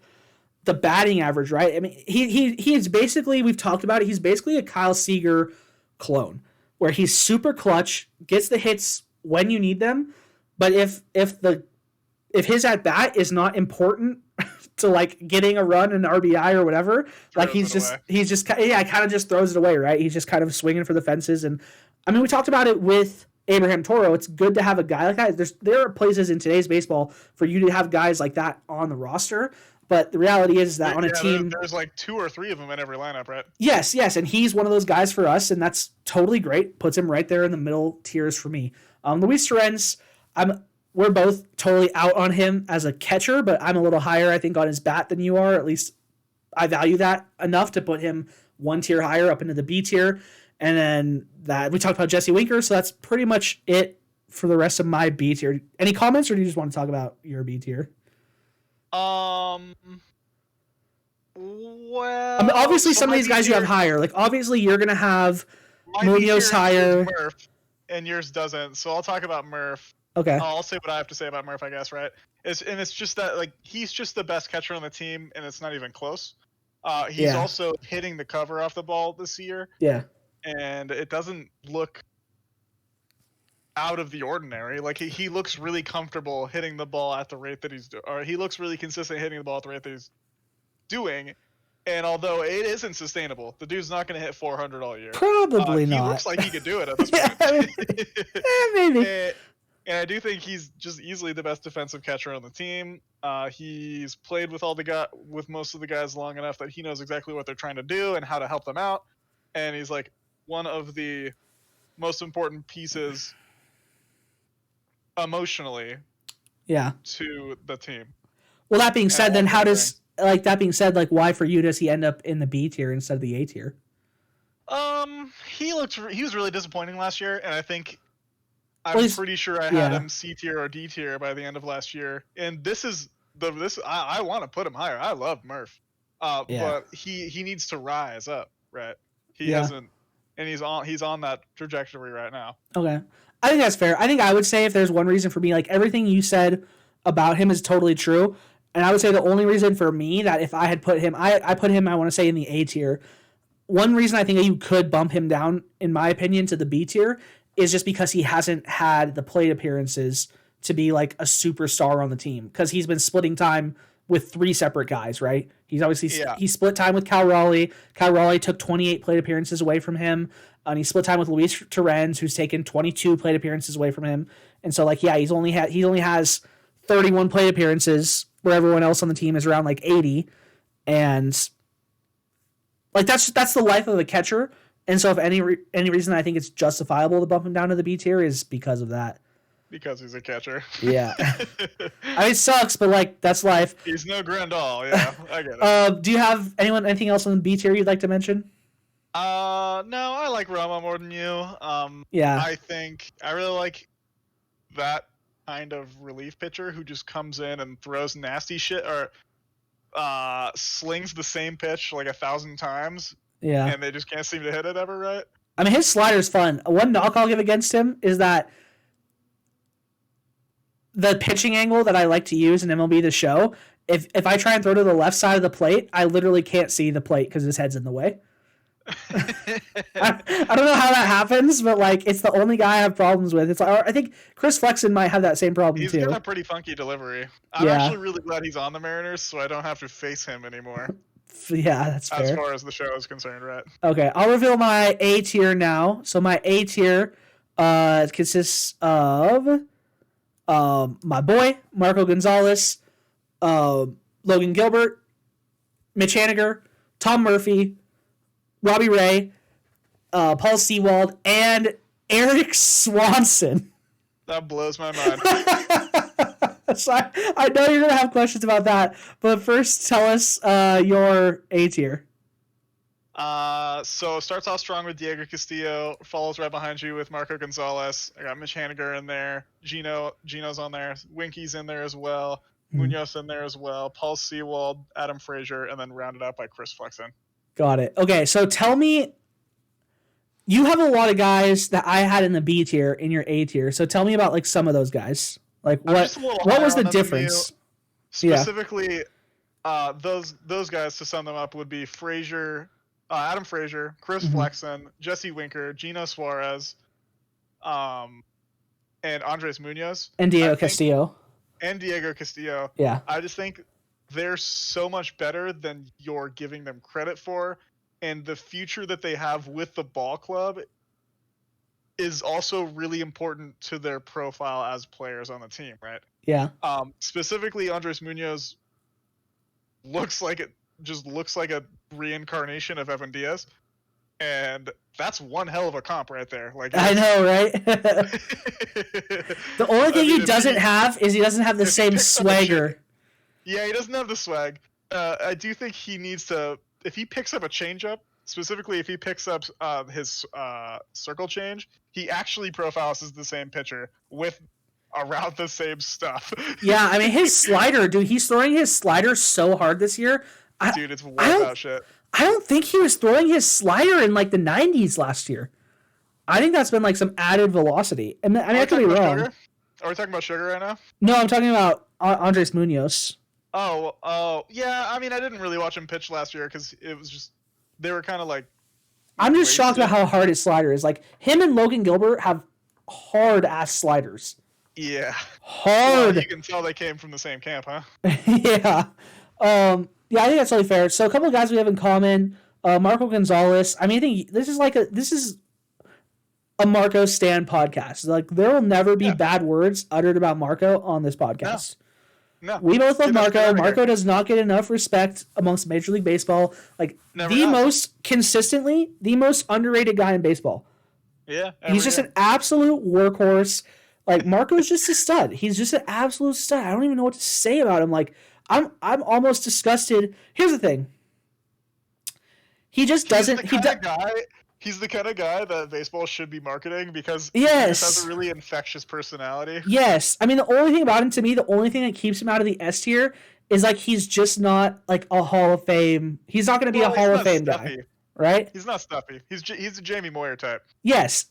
the batting average, right? I mean, he is basically, we've talked about it, he's basically a Kyle Seager clone, where he's super clutch, gets the hits when you need them, but if his at bat is not important to like getting a run, an RBI or whatever, like he's just kind of just throws it away, right? He's just kind of swinging for the fences. And I mean, we talked about it with Abraham Toro. It's good to have a guy like that. There are places in today's baseball for you to have guys like that on the roster. But the reality is that on a team, there's like 2 or 3 of them in every lineup, right? Yes, and he's one of those guys for us, and that's totally great. Puts him right there in the middle tiers for me. Luis Torrens, we're both totally out on him as a catcher, but I'm a little higher, I think, on his bat than you are. At least I value that enough to put him one tier higher up into the B tier. And then that we talked about Jesse Winker, so that's pretty much it for the rest of my B tier. Any comments, or do you just want to talk about your B tier? Well, I mean, obviously some of these guys you have higher. Like obviously you're gonna have Munoz higher, Murph, and yours doesn't. So I'll talk about Murph. Okay. I'll say what I have to say about Murph, I guess, right? It's just that like he's just the best catcher on the team, and it's not even close. He's also hitting the cover off the ball this year. Yeah. And it doesn't look out of the ordinary. Like he looks really comfortable hitting the ball at the rate that he's doing, or he looks really consistent hitting the ball at the rate that he's doing. And although it isn't sustainable, the dude's not going to hit 400 all year. Probably not. He looks like he could do it at this point. Maybe. And I do think he's just easily the best defensive catcher on the team. He's played with most of the guys long enough that he knows exactly what they're trying to do and how to help them out. And he's like one of the most important pieces emotionally to the team. Well, that being said, then why for you does he end up in the B tier instead of the A tier? He was really disappointing last year, and I think I'm pretty sure I had him C tier or D tier by the end of last year. And I want to put him higher. I love Murph. But he needs to rise up, right? He hasn't, and he's on that trajectory right now. Okay. I think that's fair. I think I would say if there's one reason for me, like everything you said about him is totally true. And I would say the only reason for me that if I had put him, I put him, I want to say in the A tier. One reason I think that you could bump him down, in my opinion, to the B tier is just because he hasn't had the plate appearances to be like a superstar on the team. Because he's been splitting time with 3 separate guys, right? He's obviously he split time with Cal Raleigh. Cal Raleigh took 28 plate appearances away from him. And he split time with Luis Torrens, who's taken 22 plate appearances away from him. And so, like, he only has 31 plate appearances, where everyone else on the team is around like 80. And like that's the life of a catcher. And so, if any reason I think it's justifiable to bump him down to the B tier is because of that. Because he's a catcher. Yeah. I mean, it sucks, but like that's life. He's no Grandal. Yeah, I get it. Do you have anything else on the B tier you'd like to mention? No, I like Roma more than you. I think I really like that kind of relief pitcher who just comes in and throws nasty shit or slings the same pitch like 1,000 times. Yeah. And they just can't seem to hit it ever, right? I mean, his slider's fun. One knock I'll give against him is that the pitching angle that I like to use in MLB The Show, if I try and throw to the left side of the plate, I literally can't see the plate because his head's in the way. I don't know how that happens, but like it's the only guy I have problems with. It's like, I think Chris Flexen might have that same problem too. He's got a pretty funky delivery. I'm actually really glad he's on the Mariners, so I don't have to face him anymore. Yeah, that's fair. As far as the show is concerned, right? Okay, I'll reveal my A tier now. So my A tier consists of My boy, Marco Gonzalez, Logan Gilbert, Mitch Haniger, Tom Murphy, Robbie Ray, Paul Sewald, and Eric Swanson. That blows my mind. So I know you're going to have questions about that, but first tell us your A tier. So it starts off strong with Diego Castillo, follows right behind you with Marco Gonzalez. I got Mitch Haniger in there. Gino's on there. Winky's in there as well. Munoz in there as well. Paul Sewald, Adam Frazier, and then rounded out by Chris Flexen. Got it. Okay, so tell me, you have a lot of guys that I had in the B tier in your A tier. So tell me about like some of those guys. Like what was the difference? Specifically, those guys, to sum them up, would be Frazier, Adam Frazier, Chris Flexen, Jesse Winker, Gino Suarez, and Andres Munoz. And Diego Castillo. Yeah. I just think they're so much better than you're giving them credit for. And the future that they have with the ball club is also really important to their profile as players on the team, right? Yeah. Specifically, Andres Munoz looks like a reincarnation of Evan Diaz, and that's one hell of a comp right there. Like, I know, right? The only thing he doesn't have is he doesn't have the same swagger. Yeah, he doesn't have the swag. I do think he needs to, if he picks up a changeup, specifically if he picks up his circle change, he actually profiles as the same pitcher with around the same stuff. Yeah, I mean, his slider, dude, he's throwing his slider so hard this year. Dude, it's wild out shit. I don't think he was throwing his slider in like the 90s last year. I think that's been like some added velocity. And I mean, I could be wrong. Sugar? Are we talking about Sugar right now? No, I'm talking about Andres Munoz. Oh, yeah. I mean, I didn't really watch him pitch last year because it was just, they were kind of like. I'm just shocked at how hard his slider is. Like, him and Logan Gilbert have hard ass sliders. Yeah. Hard. Well, you can tell they came from the same camp, huh? Yeah. Yeah, I think that's totally fair. So a couple of guys we have in common. Marco Gonzalez. I mean, I think this is a Marco Stan podcast. Like, there will never be bad words uttered about Marco on this podcast. No. We both love Marco. Marco does not get enough respect amongst Major League Baseball. Like, most underrated guy in baseball. Yeah. He's just an absolute workhorse. Like, Marco's just a stud. He's just an absolute stud. I don't even know what to say about him. Like, I'm almost disgusted. Here's the thing. He just doesn't. He's the kind of guy that baseball should be marketing because yes. He just has a really infectious personality. Yes. I mean, the only thing about him, to me, the only thing that keeps him out of the S tier is like he's just not like a Hall of Fame. He's not going to be a Hall of Fame guy, right? He's not stuffy. He's a Jamie Moyer type. Yes.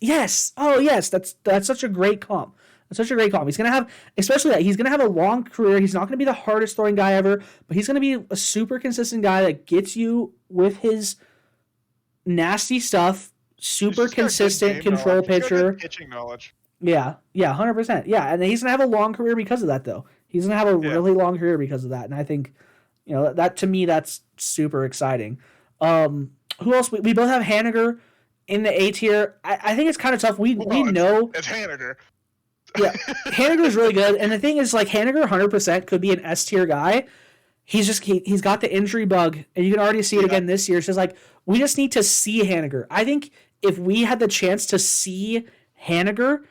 Oh, yes. That's such a great comp. That's such a great comp. He's going to have, especially that, he's going to have a long career. He's not going to be the hardest throwing guy ever, but he's going to be a super consistent guy that gets you with his nasty stuff, super consistent control pitcher. Pitching knowledge. Yeah, 100%. Yeah, and he's going to have a long career because of that, though. He's going to have a really long career because of that, and I think, that to me, that's super exciting. Who else? We both have Haniger in the A tier. I think it's kind of tough. We know it's Haniger. Yeah, Haniger is really good, and the thing is, like, Haniger 100% could be an S tier guy. He's got the injury bug, and you can already see it again this year. It's just like, we just need to see Haniger. I think if we had the chance to see Haniger,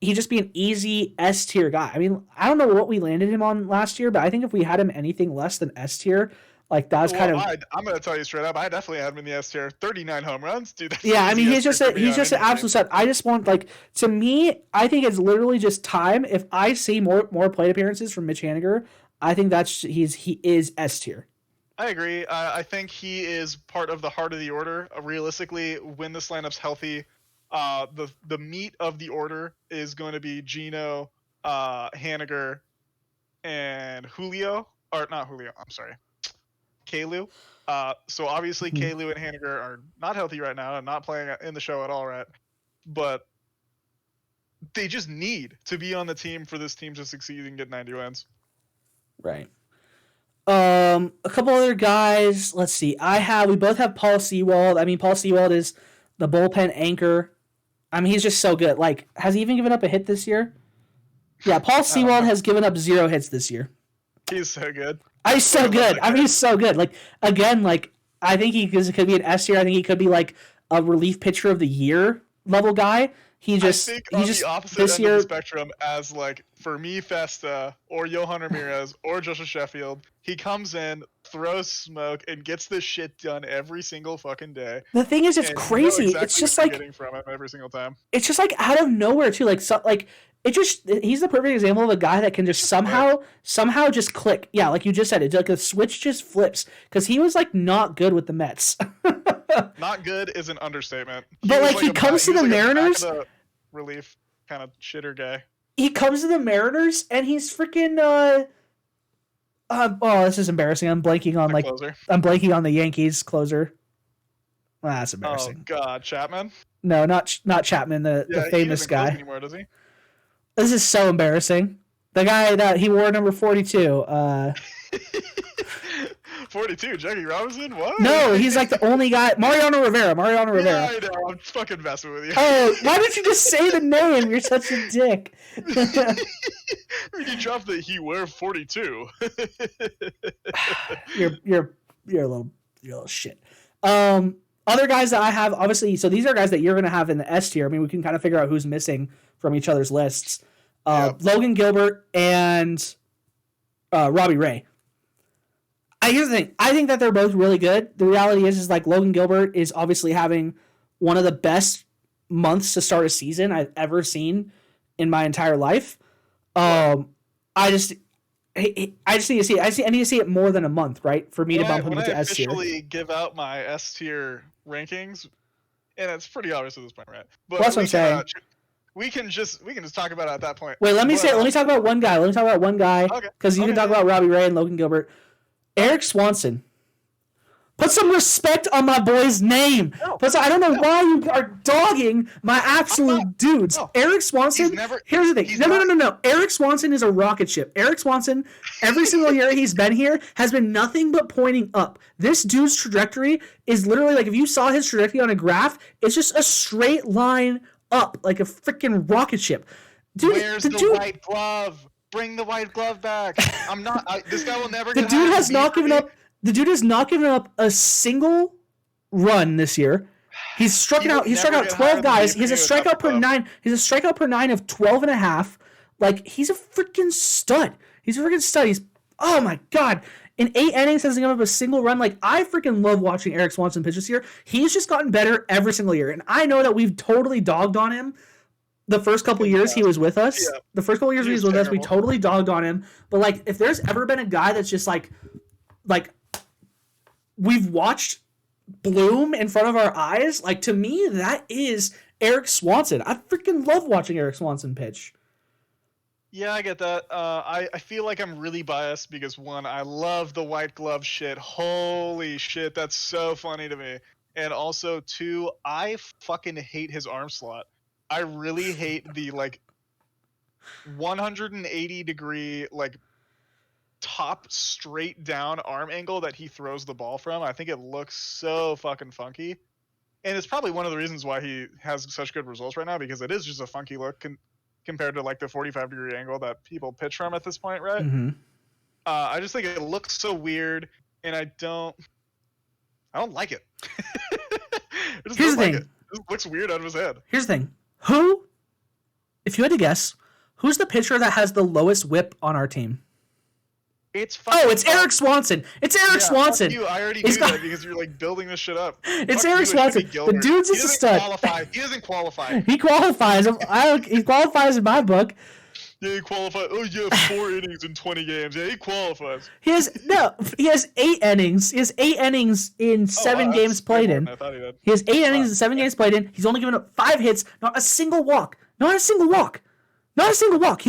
he'd just be an easy S tier guy. I mean, I don't know what we landed him on last year, but I think if we had him anything less than S tier, like, that was kind of. I'm gonna tell you straight up. I definitely had him in the S tier. 39 home runs, dude. Yeah, I mean, he's just an absolute stud. I just want, like, to me, I think it's literally just time. If I see more plate appearances from Mitch Haniger, I think he is S tier. I agree. I think he is part of the heart of the order. Realistically, when this lineup's healthy, the meat of the order is going to be Gino, Haniger, and Julio. Or not Julio. I'm sorry. Kalu. So obviously Kalu and Haniger are not healthy right now and not playing in the show at all, right? But they just need to be on the team for this team to succeed and get 90 wins. Right. A couple other guys. Let's see. We both have Paul Sewald. I mean, Paul Sewald is the bullpen anchor. I mean, he's just so good. Like, has he even given up a hit this year? Yeah, Paul Sewald has given up 0 hits this year. He's so good. He's so good. I mean, he's so good. Like, again, like, I think he could be an S tier. I think he could be like a relief pitcher of the year level guy. I think on the opposite this end year, of the spectrum, as like for me, Festa or Johan Ramirez or Joshua Sheffield, he comes in, throws smoke, and gets this shit done every single fucking day. The thing is, it's crazy. Exactly it's just what like you're getting from him every single time. It's just like out of nowhere too. Like he's the perfect example of a guy that can just somehow just click. Yeah, like you just said, it's like a switch just flips because he was like not good with the Mets. Not good is an understatement. But like he comes to the Mariners, relief kind of shitter guy. He comes to the Mariners and he's freaking. Oh, this is embarrassing. I'm blanking on the Yankees closer. That's embarrassing. Oh God, Chapman. No, not Chapman, the famous guy. Anymore, does he? This is so embarrassing. The guy that he wore number 42. 42, Jackie Robinson? What? No, he's like the only guy. Mariano Rivera. Yeah, I know. I'm fucking messing with you. Oh, why didn't you just say the name? You're such a dick. You dropped that he wore 42. You're a little shit. Other guys that I have, obviously, so these are guys that you're going to have in the S tier. I mean, we can kind of figure out who's missing from each other's lists. Logan Gilbert and Robbie Ray. Here's the thing. I think that they're both really good. The reality is like Logan Gilbert is obviously having one of the best months to start a season I've ever seen in my entire life. I just need to see it. I need to see it more than a month, right, for me to bump him into S tier. When I officially give out my S tier rankings, and it's pretty obvious at this point, right? But that's what I'm saying. We can just talk about it at that point. Wait, let me talk about one guy. Because you can talk about Robbie Ray and Logan Gilbert. Eric Swanson. Put some respect on my boy's name. I don't know why you are dogging my absolute dudes. No. Eric Swanson, here's the thing. No. Eric Swanson is a rocket ship. Eric Swanson, every single year he's been here, has been nothing but pointing up. This dude's trajectory is literally like, if you saw his trajectory on a graph, it's just a straight line up, like a freaking rocket ship. Dude, where's the white glove? Bring the white glove back. This guy will never get The dude has not given up a single run this year. He's struck out 12 guys. He has a strikeout per 9. He's a strikeout per 9 of 12.5. Like, he's a freaking stud. He's oh my God. In 8 innings, hasn't given up a single run. Like, I freaking love watching Eric Swanson pitch this year. He's just gotten better every single year. And I know that we've totally dogged on him the first couple years he was with us. Yeah. The first couple years he was with us, we totally dogged on him. But, like, if there's ever been a guy that's just, like we've watched bloom in front of our eyes, like, to me, that is Eric Swanson. I freaking love watching Eric Swanson pitch. Yeah, I get that. I feel like I'm really biased because, one, I love the white glove shit. Holy shit, that's so funny to me. And also, two, I fucking hate his arm slot. I really hate the, like, 180-degree, like, top straight down arm angle that he throws the ball from. I think it looks so fucking funky. And it's probably one of the reasons why he has such good results right now, because it is just a funky look compared to, like, the 45-degree angle that people pitch from at this point, right? Mm-hmm. I just think it looks so weird, and I don't like it. Here's the thing. It just looks weird out of his head. Here's the thing. Who, if you had to guess, who's the pitcher that has the lowest whip on our team? It's Eric Swanson. It's Eric Swanson. Fuck you. I already knew that because you're, like, building this shit up. It's Eric Swanson. The dude's just a stud. He doesn't qualify. He qualifies. He qualifies in my book. Yeah, he qualifies. Oh, yeah, 4 innings in 20 games. Yeah, he qualifies. He has 8 innings. He has 8 innings in 7 games played in. He has 8 innings in 7 games played in. He's only given up 5 hits, not a single walk. He's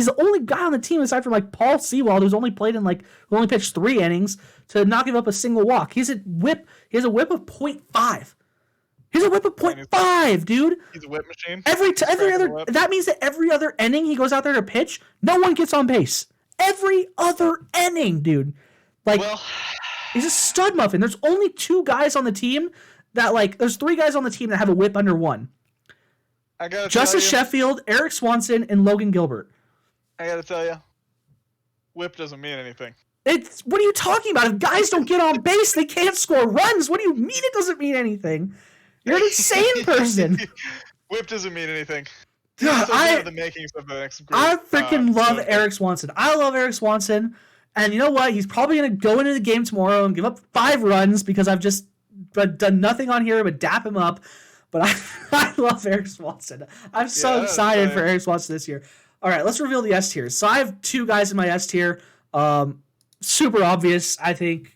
the only guy on the team aside from, like, Paul Sewald, who only pitched 3 innings, to not give up a single walk. He has a whip of 0.5. He's a whip of 0.5, dude. He's a whip machine. That means that every other inning he goes out there to pitch, no one gets on base. Every other inning, dude. Like, he's a stud muffin. There's only 2 guys on the team that, like, there's 3 guys on the team that have a whip under 1. Justice Sheffield, Eric Swanson, and Logan Gilbert. I gotta tell you, whip doesn't mean anything. What are you talking about? If guys don't get on base, they can't score runs. What do you mean it doesn't mean anything? You're an insane person. Whip doesn't mean anything. God, So these are the makings of the next group. I freaking love so Eric Swanson. I love Eric Swanson. And you know what? He's probably going to go into the game tomorrow and give up 5 runs because I've just done nothing on here but dap him up. But I love Eric Swanson. I'm so excited for Eric Swanson this year. All right, let's reveal the S tier. So I have 2 guys in my S tier. Super obvious, I think,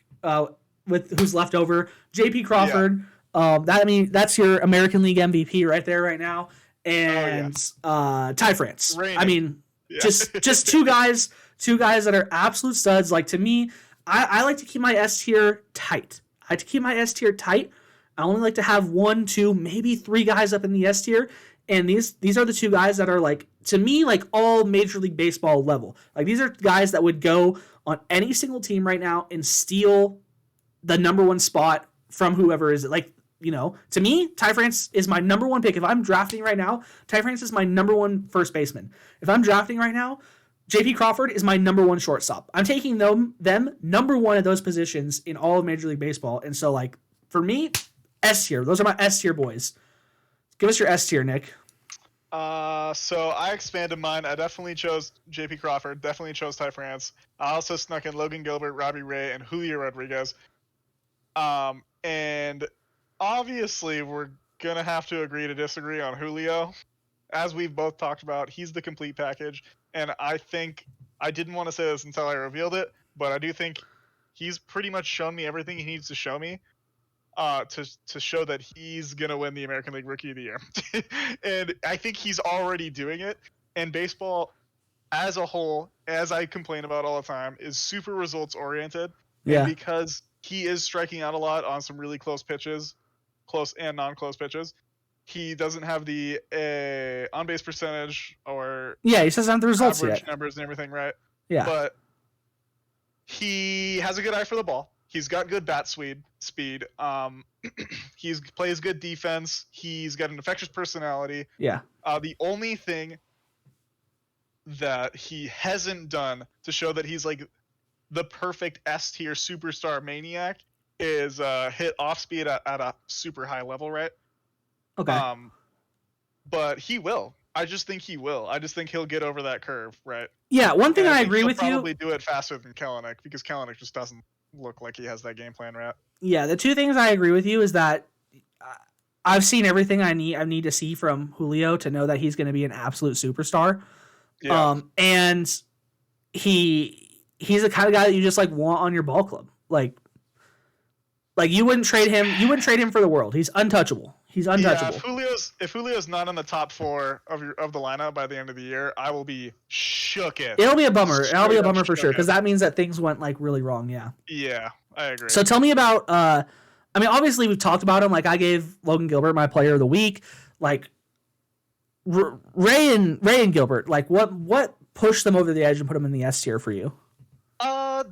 with who's left over. J.P. Crawford. That's your American League MVP right there, right now. And Ty France. Raining. I mean, just 2 guys that are absolute studs. Like, to me, I like to keep my S tier tight. I like to keep my S tier tight. I only like to have 1, 2, maybe 3 guys up in the S tier. And these are the 2 guys that are, like, to me, like, all Major League Baseball level. Like, these are guys that would go on any single team right now and steal the number 1 spot from whoever is it. Like, you know, to me, Ty France is my number 1 pick. If I'm drafting right now, Ty France is my number 1 first baseman. If I'm drafting right now, J.P. Crawford is my number 1 shortstop. I'm taking them number 1 at those positions in all of Major League Baseball. And so, like, for me, S tier. Those are my S tier boys. Give us your S tier, Nick. So I expanded mine. I definitely chose J.P. Crawford. Definitely chose Ty France. I also snuck in Logan Gilbert, Robbie Ray, and Julio Rodriguez. And obviously we're gonna have to agree to disagree on Julio. As we've both talked about, he's the complete package. And I think I didn't want to say this until I revealed it, but I do think he's pretty much shown me everything he needs to show me. To show that he's gonna win the American League Rookie of the Year, and I think he's already doing it. And baseball, as a whole, as I complain about all the time, is super results oriented. Yeah. And because he is striking out a lot on some really close pitches, close and non-close pitches, he doesn't have the on base percentage or he doesn't have the results average yet. numbers and everything, right? Yeah. But he has a good eye for the ball. He's got good bat speed. He plays good defense. He's got an infectious personality. Yeah. The only thing that he hasn't done to show that he's like the perfect S tier superstar maniac is hit off speed at a super high level, right? Okay. But he will. I just think he will. I just think he'll get over that curve, right? Yeah. One thing I agree with you. He'll probably do it faster than Kelenic because Kelenic just doesn't look like he has that game plan right. Yeah, the 2 things I agree with you is that I've seen everything I need to see from Julio to know that he's going to be an absolute superstar. Yeah. And he's the kind of guy that you just like want on your ball club. Like you wouldn't trade him. You wouldn't trade him for the world. He's untouchable. He's untouchable. Yeah, if Julio's not in the top 4 of the lineup by the end of the year, I will be shooketh. It'll be a bummer. It'll be a bummer for sure because that means that things went like really wrong. Yeah. Yeah, I agree. So tell me about. I mean, obviously we've talked about him. Like I gave Logan Gilbert my Player of the Week. Like Ray and Gilbert. Like what pushed them over the edge and put them in the S tier for you?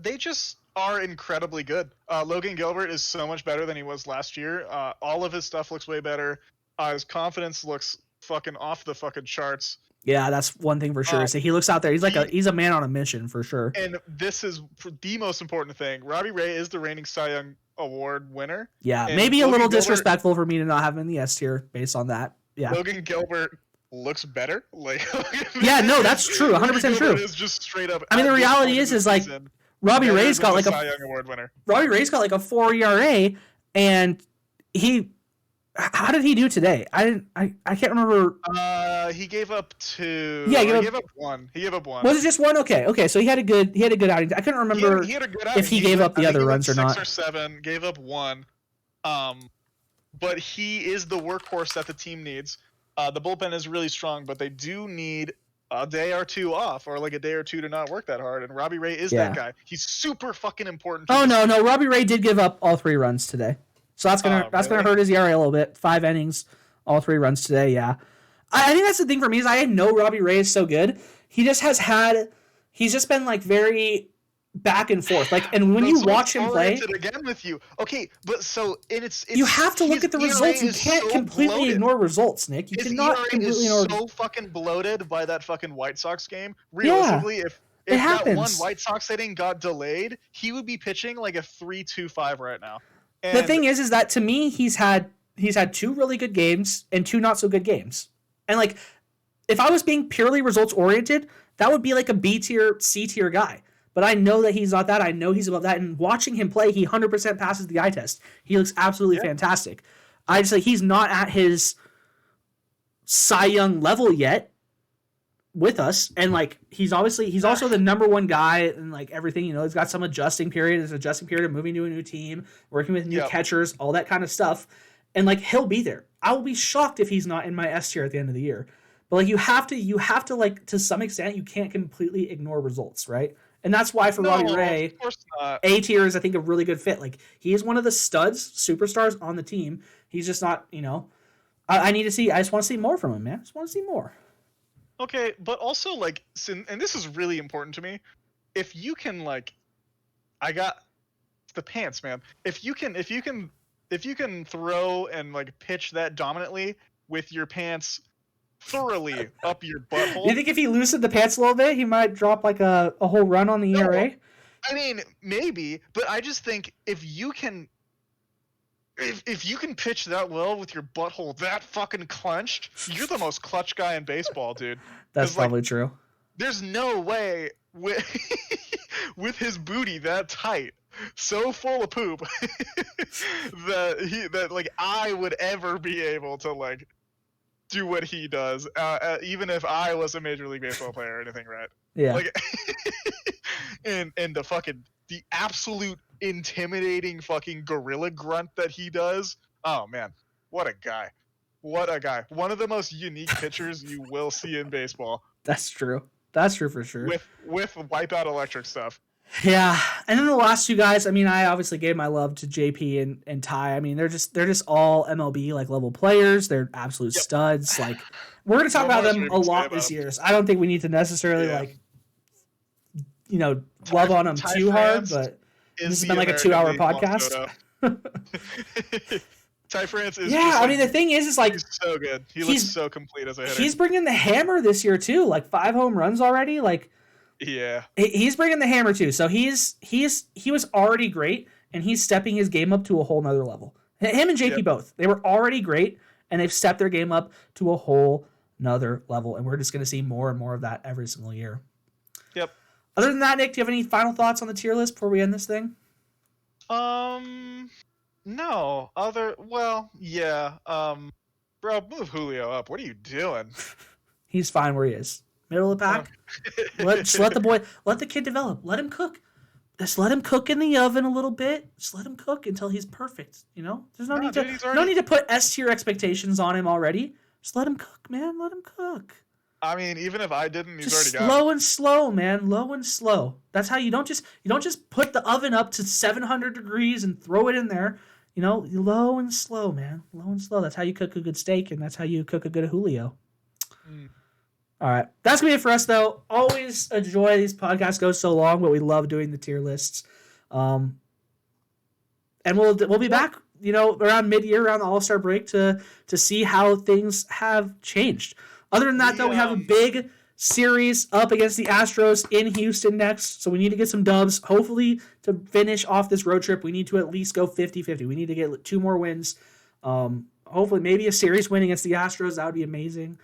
They just are incredibly good. Logan Gilbert is so much better than he was last year. All of his stuff looks way better. His confidence looks fucking off the fucking charts. Yeah, that's one thing for sure. So he looks out there. He's a man on a mission for sure. And this is the most important thing. Robbie Ray is the reigning Cy Young Award winner. Yeah, and maybe a little Gilbert, disrespectful for me to not have him in the S tier based on that. Yeah. Logan Gilbert looks better. Yeah, no, that's true. 100% true. Is just straight up. I mean, the reality is like Robbie Ray's got like Cy Young Award winner. Robbie Ray's got like a 4 ERA, and how did he do today? I can't remember. He gave up 2. Yeah, he gave up 1. He gave up 1. Was it just 1? Okay. So he had a good outing. I couldn't remember he had a good outing. if he gave up the other runs or not. 6 or 7, gave up 1. But he is the workhorse that the team needs. The bullpen is really strong, but they do need a day or 2 off, or like a day or 2 to not work that hard. And Robbie Ray is that guy. He's super fucking important. Oh no, Robbie Ray did give up all 3 runs today, so that's gonna hurt his ERA a little bit. 5 innings, all 3 runs today. Yeah, I think that's the thing for me is I know Robbie Ray is so good. He's just been like very back and forth. Like, and when you watch him play, again with you. Okay, but so it's you have to look at the results. You can't completely ignore results, Nick. You cannot completely ignore. So fucking bloated by that fucking White Sox game. Realistically, if that one White Sox inning got delayed, he would be pitching like a 3.25 right now. And the thing is that to me, he's had 2 really good games and 2 not so good games. And like, if I was being purely results oriented, that would be like a B tier, C tier guy. But I know that he's not that. I know he's above that. And watching him play, he 100% passes the eye test. He looks absolutely fantastic. I just like, he's not at his Cy Young level yet with us. And like, he's also the number 1 guy and like everything, you know, he's got some adjusting period. There's an adjusting period of moving to a new team, working with new catchers, all that kind of stuff. And like, he'll be there. I will be shocked if he's not in my S tier at the end of the year. But like, you have to like, to some extent, you can't completely ignore results, right? And that's why for Robbie Ray, A tier is, I think, a really good fit. Like, he is one of the studs, superstars on the team. He's just not, you know, I just want to see more from him, man. I just want to see more. Okay, but also, like, and this is really important to me. If you can, like, I got the pants, man. If you can throw and like pitch that dominantly with your pants thoroughly up your butthole. Do you think if he loosened the pants a little bit, he might drop like a whole run on the ERA? I mean, maybe, but I just think if you can pitch that well with your butthole that fucking clenched, you're the most clutch guy in baseball, dude. That's probably true. There's no way with his booty that tight, so full of poop, that like I would ever be able to like do what he does, even if I was a Major League Baseball player or anything, right? Yeah. Like, and the absolute intimidating fucking gorilla grunt that he does. Oh man, what a guy! What a guy! One of the most unique pitchers you will see in baseball. That's true. That's true for sure. With wipeout electric stuff. Yeah, and then the last 2 guys. I mean, I obviously gave my love to JP and Ty. I mean, they're just all MLB like level players. They're absolute studs. Like, we're gonna talk about them a lot this year. So I don't think we need to necessarily like, you know, love on them too hard. But this has been like a 2-hour podcast. Ty France is. Yeah, I mean, the thing is like, he's so good. He looks so complete as a hitter. He's bringing the hammer this year too. Like 5 home runs already. Like. Yeah, he's bringing the hammer too. So he was already great, and he's stepping his game up to a whole nother level. Him and JP both, they were already great, and they've stepped their game up to a whole nother level. And we're just going to see more and more of that every single year. Yep. Other than that, Nick, do you have any final thoughts on the tier list before we end this thing? No. Yeah. Bro, move Julio up. What are you doing? He's fine where he is. Middle of the pack. Let the kid develop. Let him cook. Just let him cook in the oven a little bit. Just let him cook until he's perfect. You know, there's no need to put S tier expectations on him already. Just let him cook, man. Let him cook. I mean, even if I didn't, he's just already got slow and slow, man. Low and slow. That's how you don't just put the oven up to 700 degrees and throw it in there. You know, low and slow, man. Low and slow. That's how you cook a good steak, and that's how you cook a good Julio. All right. That's going to be it for us, though. Always enjoy these podcasts. Go so long, but we love doing the tier lists. And we'll be back, you know, around mid-year, around the All-Star break to see how things have changed. Other than that, though, we have a big series up against the Astros in Houston next, so we need to get some dubs. Hopefully, to finish off this road trip, we need to at least go 50-50. We need to get 2 more wins. Hopefully, maybe a series win against the Astros. That would be amazing.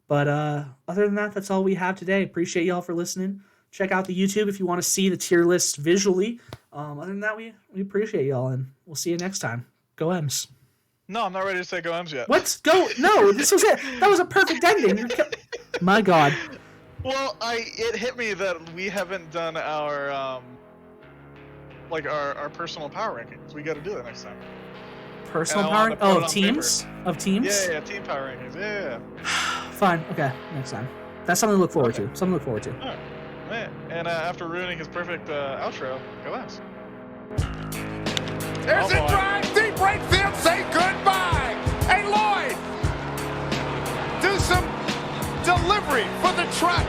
But other than that, that's all we have today. Appreciate y'all for listening. Check out the YouTube if you want to see the tier list visually. Other than that, we appreciate y'all, and we'll see you next time. Go M's. No, I'm not ready to say go M's yet. What? Go? No, this was it. That was a perfect ending. My God. Well, it hit me that we haven't done our our personal power rankings. We got to do that next time. Personal power? Oh, of teams? Paper. Of teams? Yeah, team power rankings. Yeah. Fine. Okay, next time. That's something to look forward to. Something to look forward to. All right. Man. And after ruining his perfect outro, go M's. There's a drive, deep right field, say goodbye. Hey, Lloyd, do some delivery for the truck.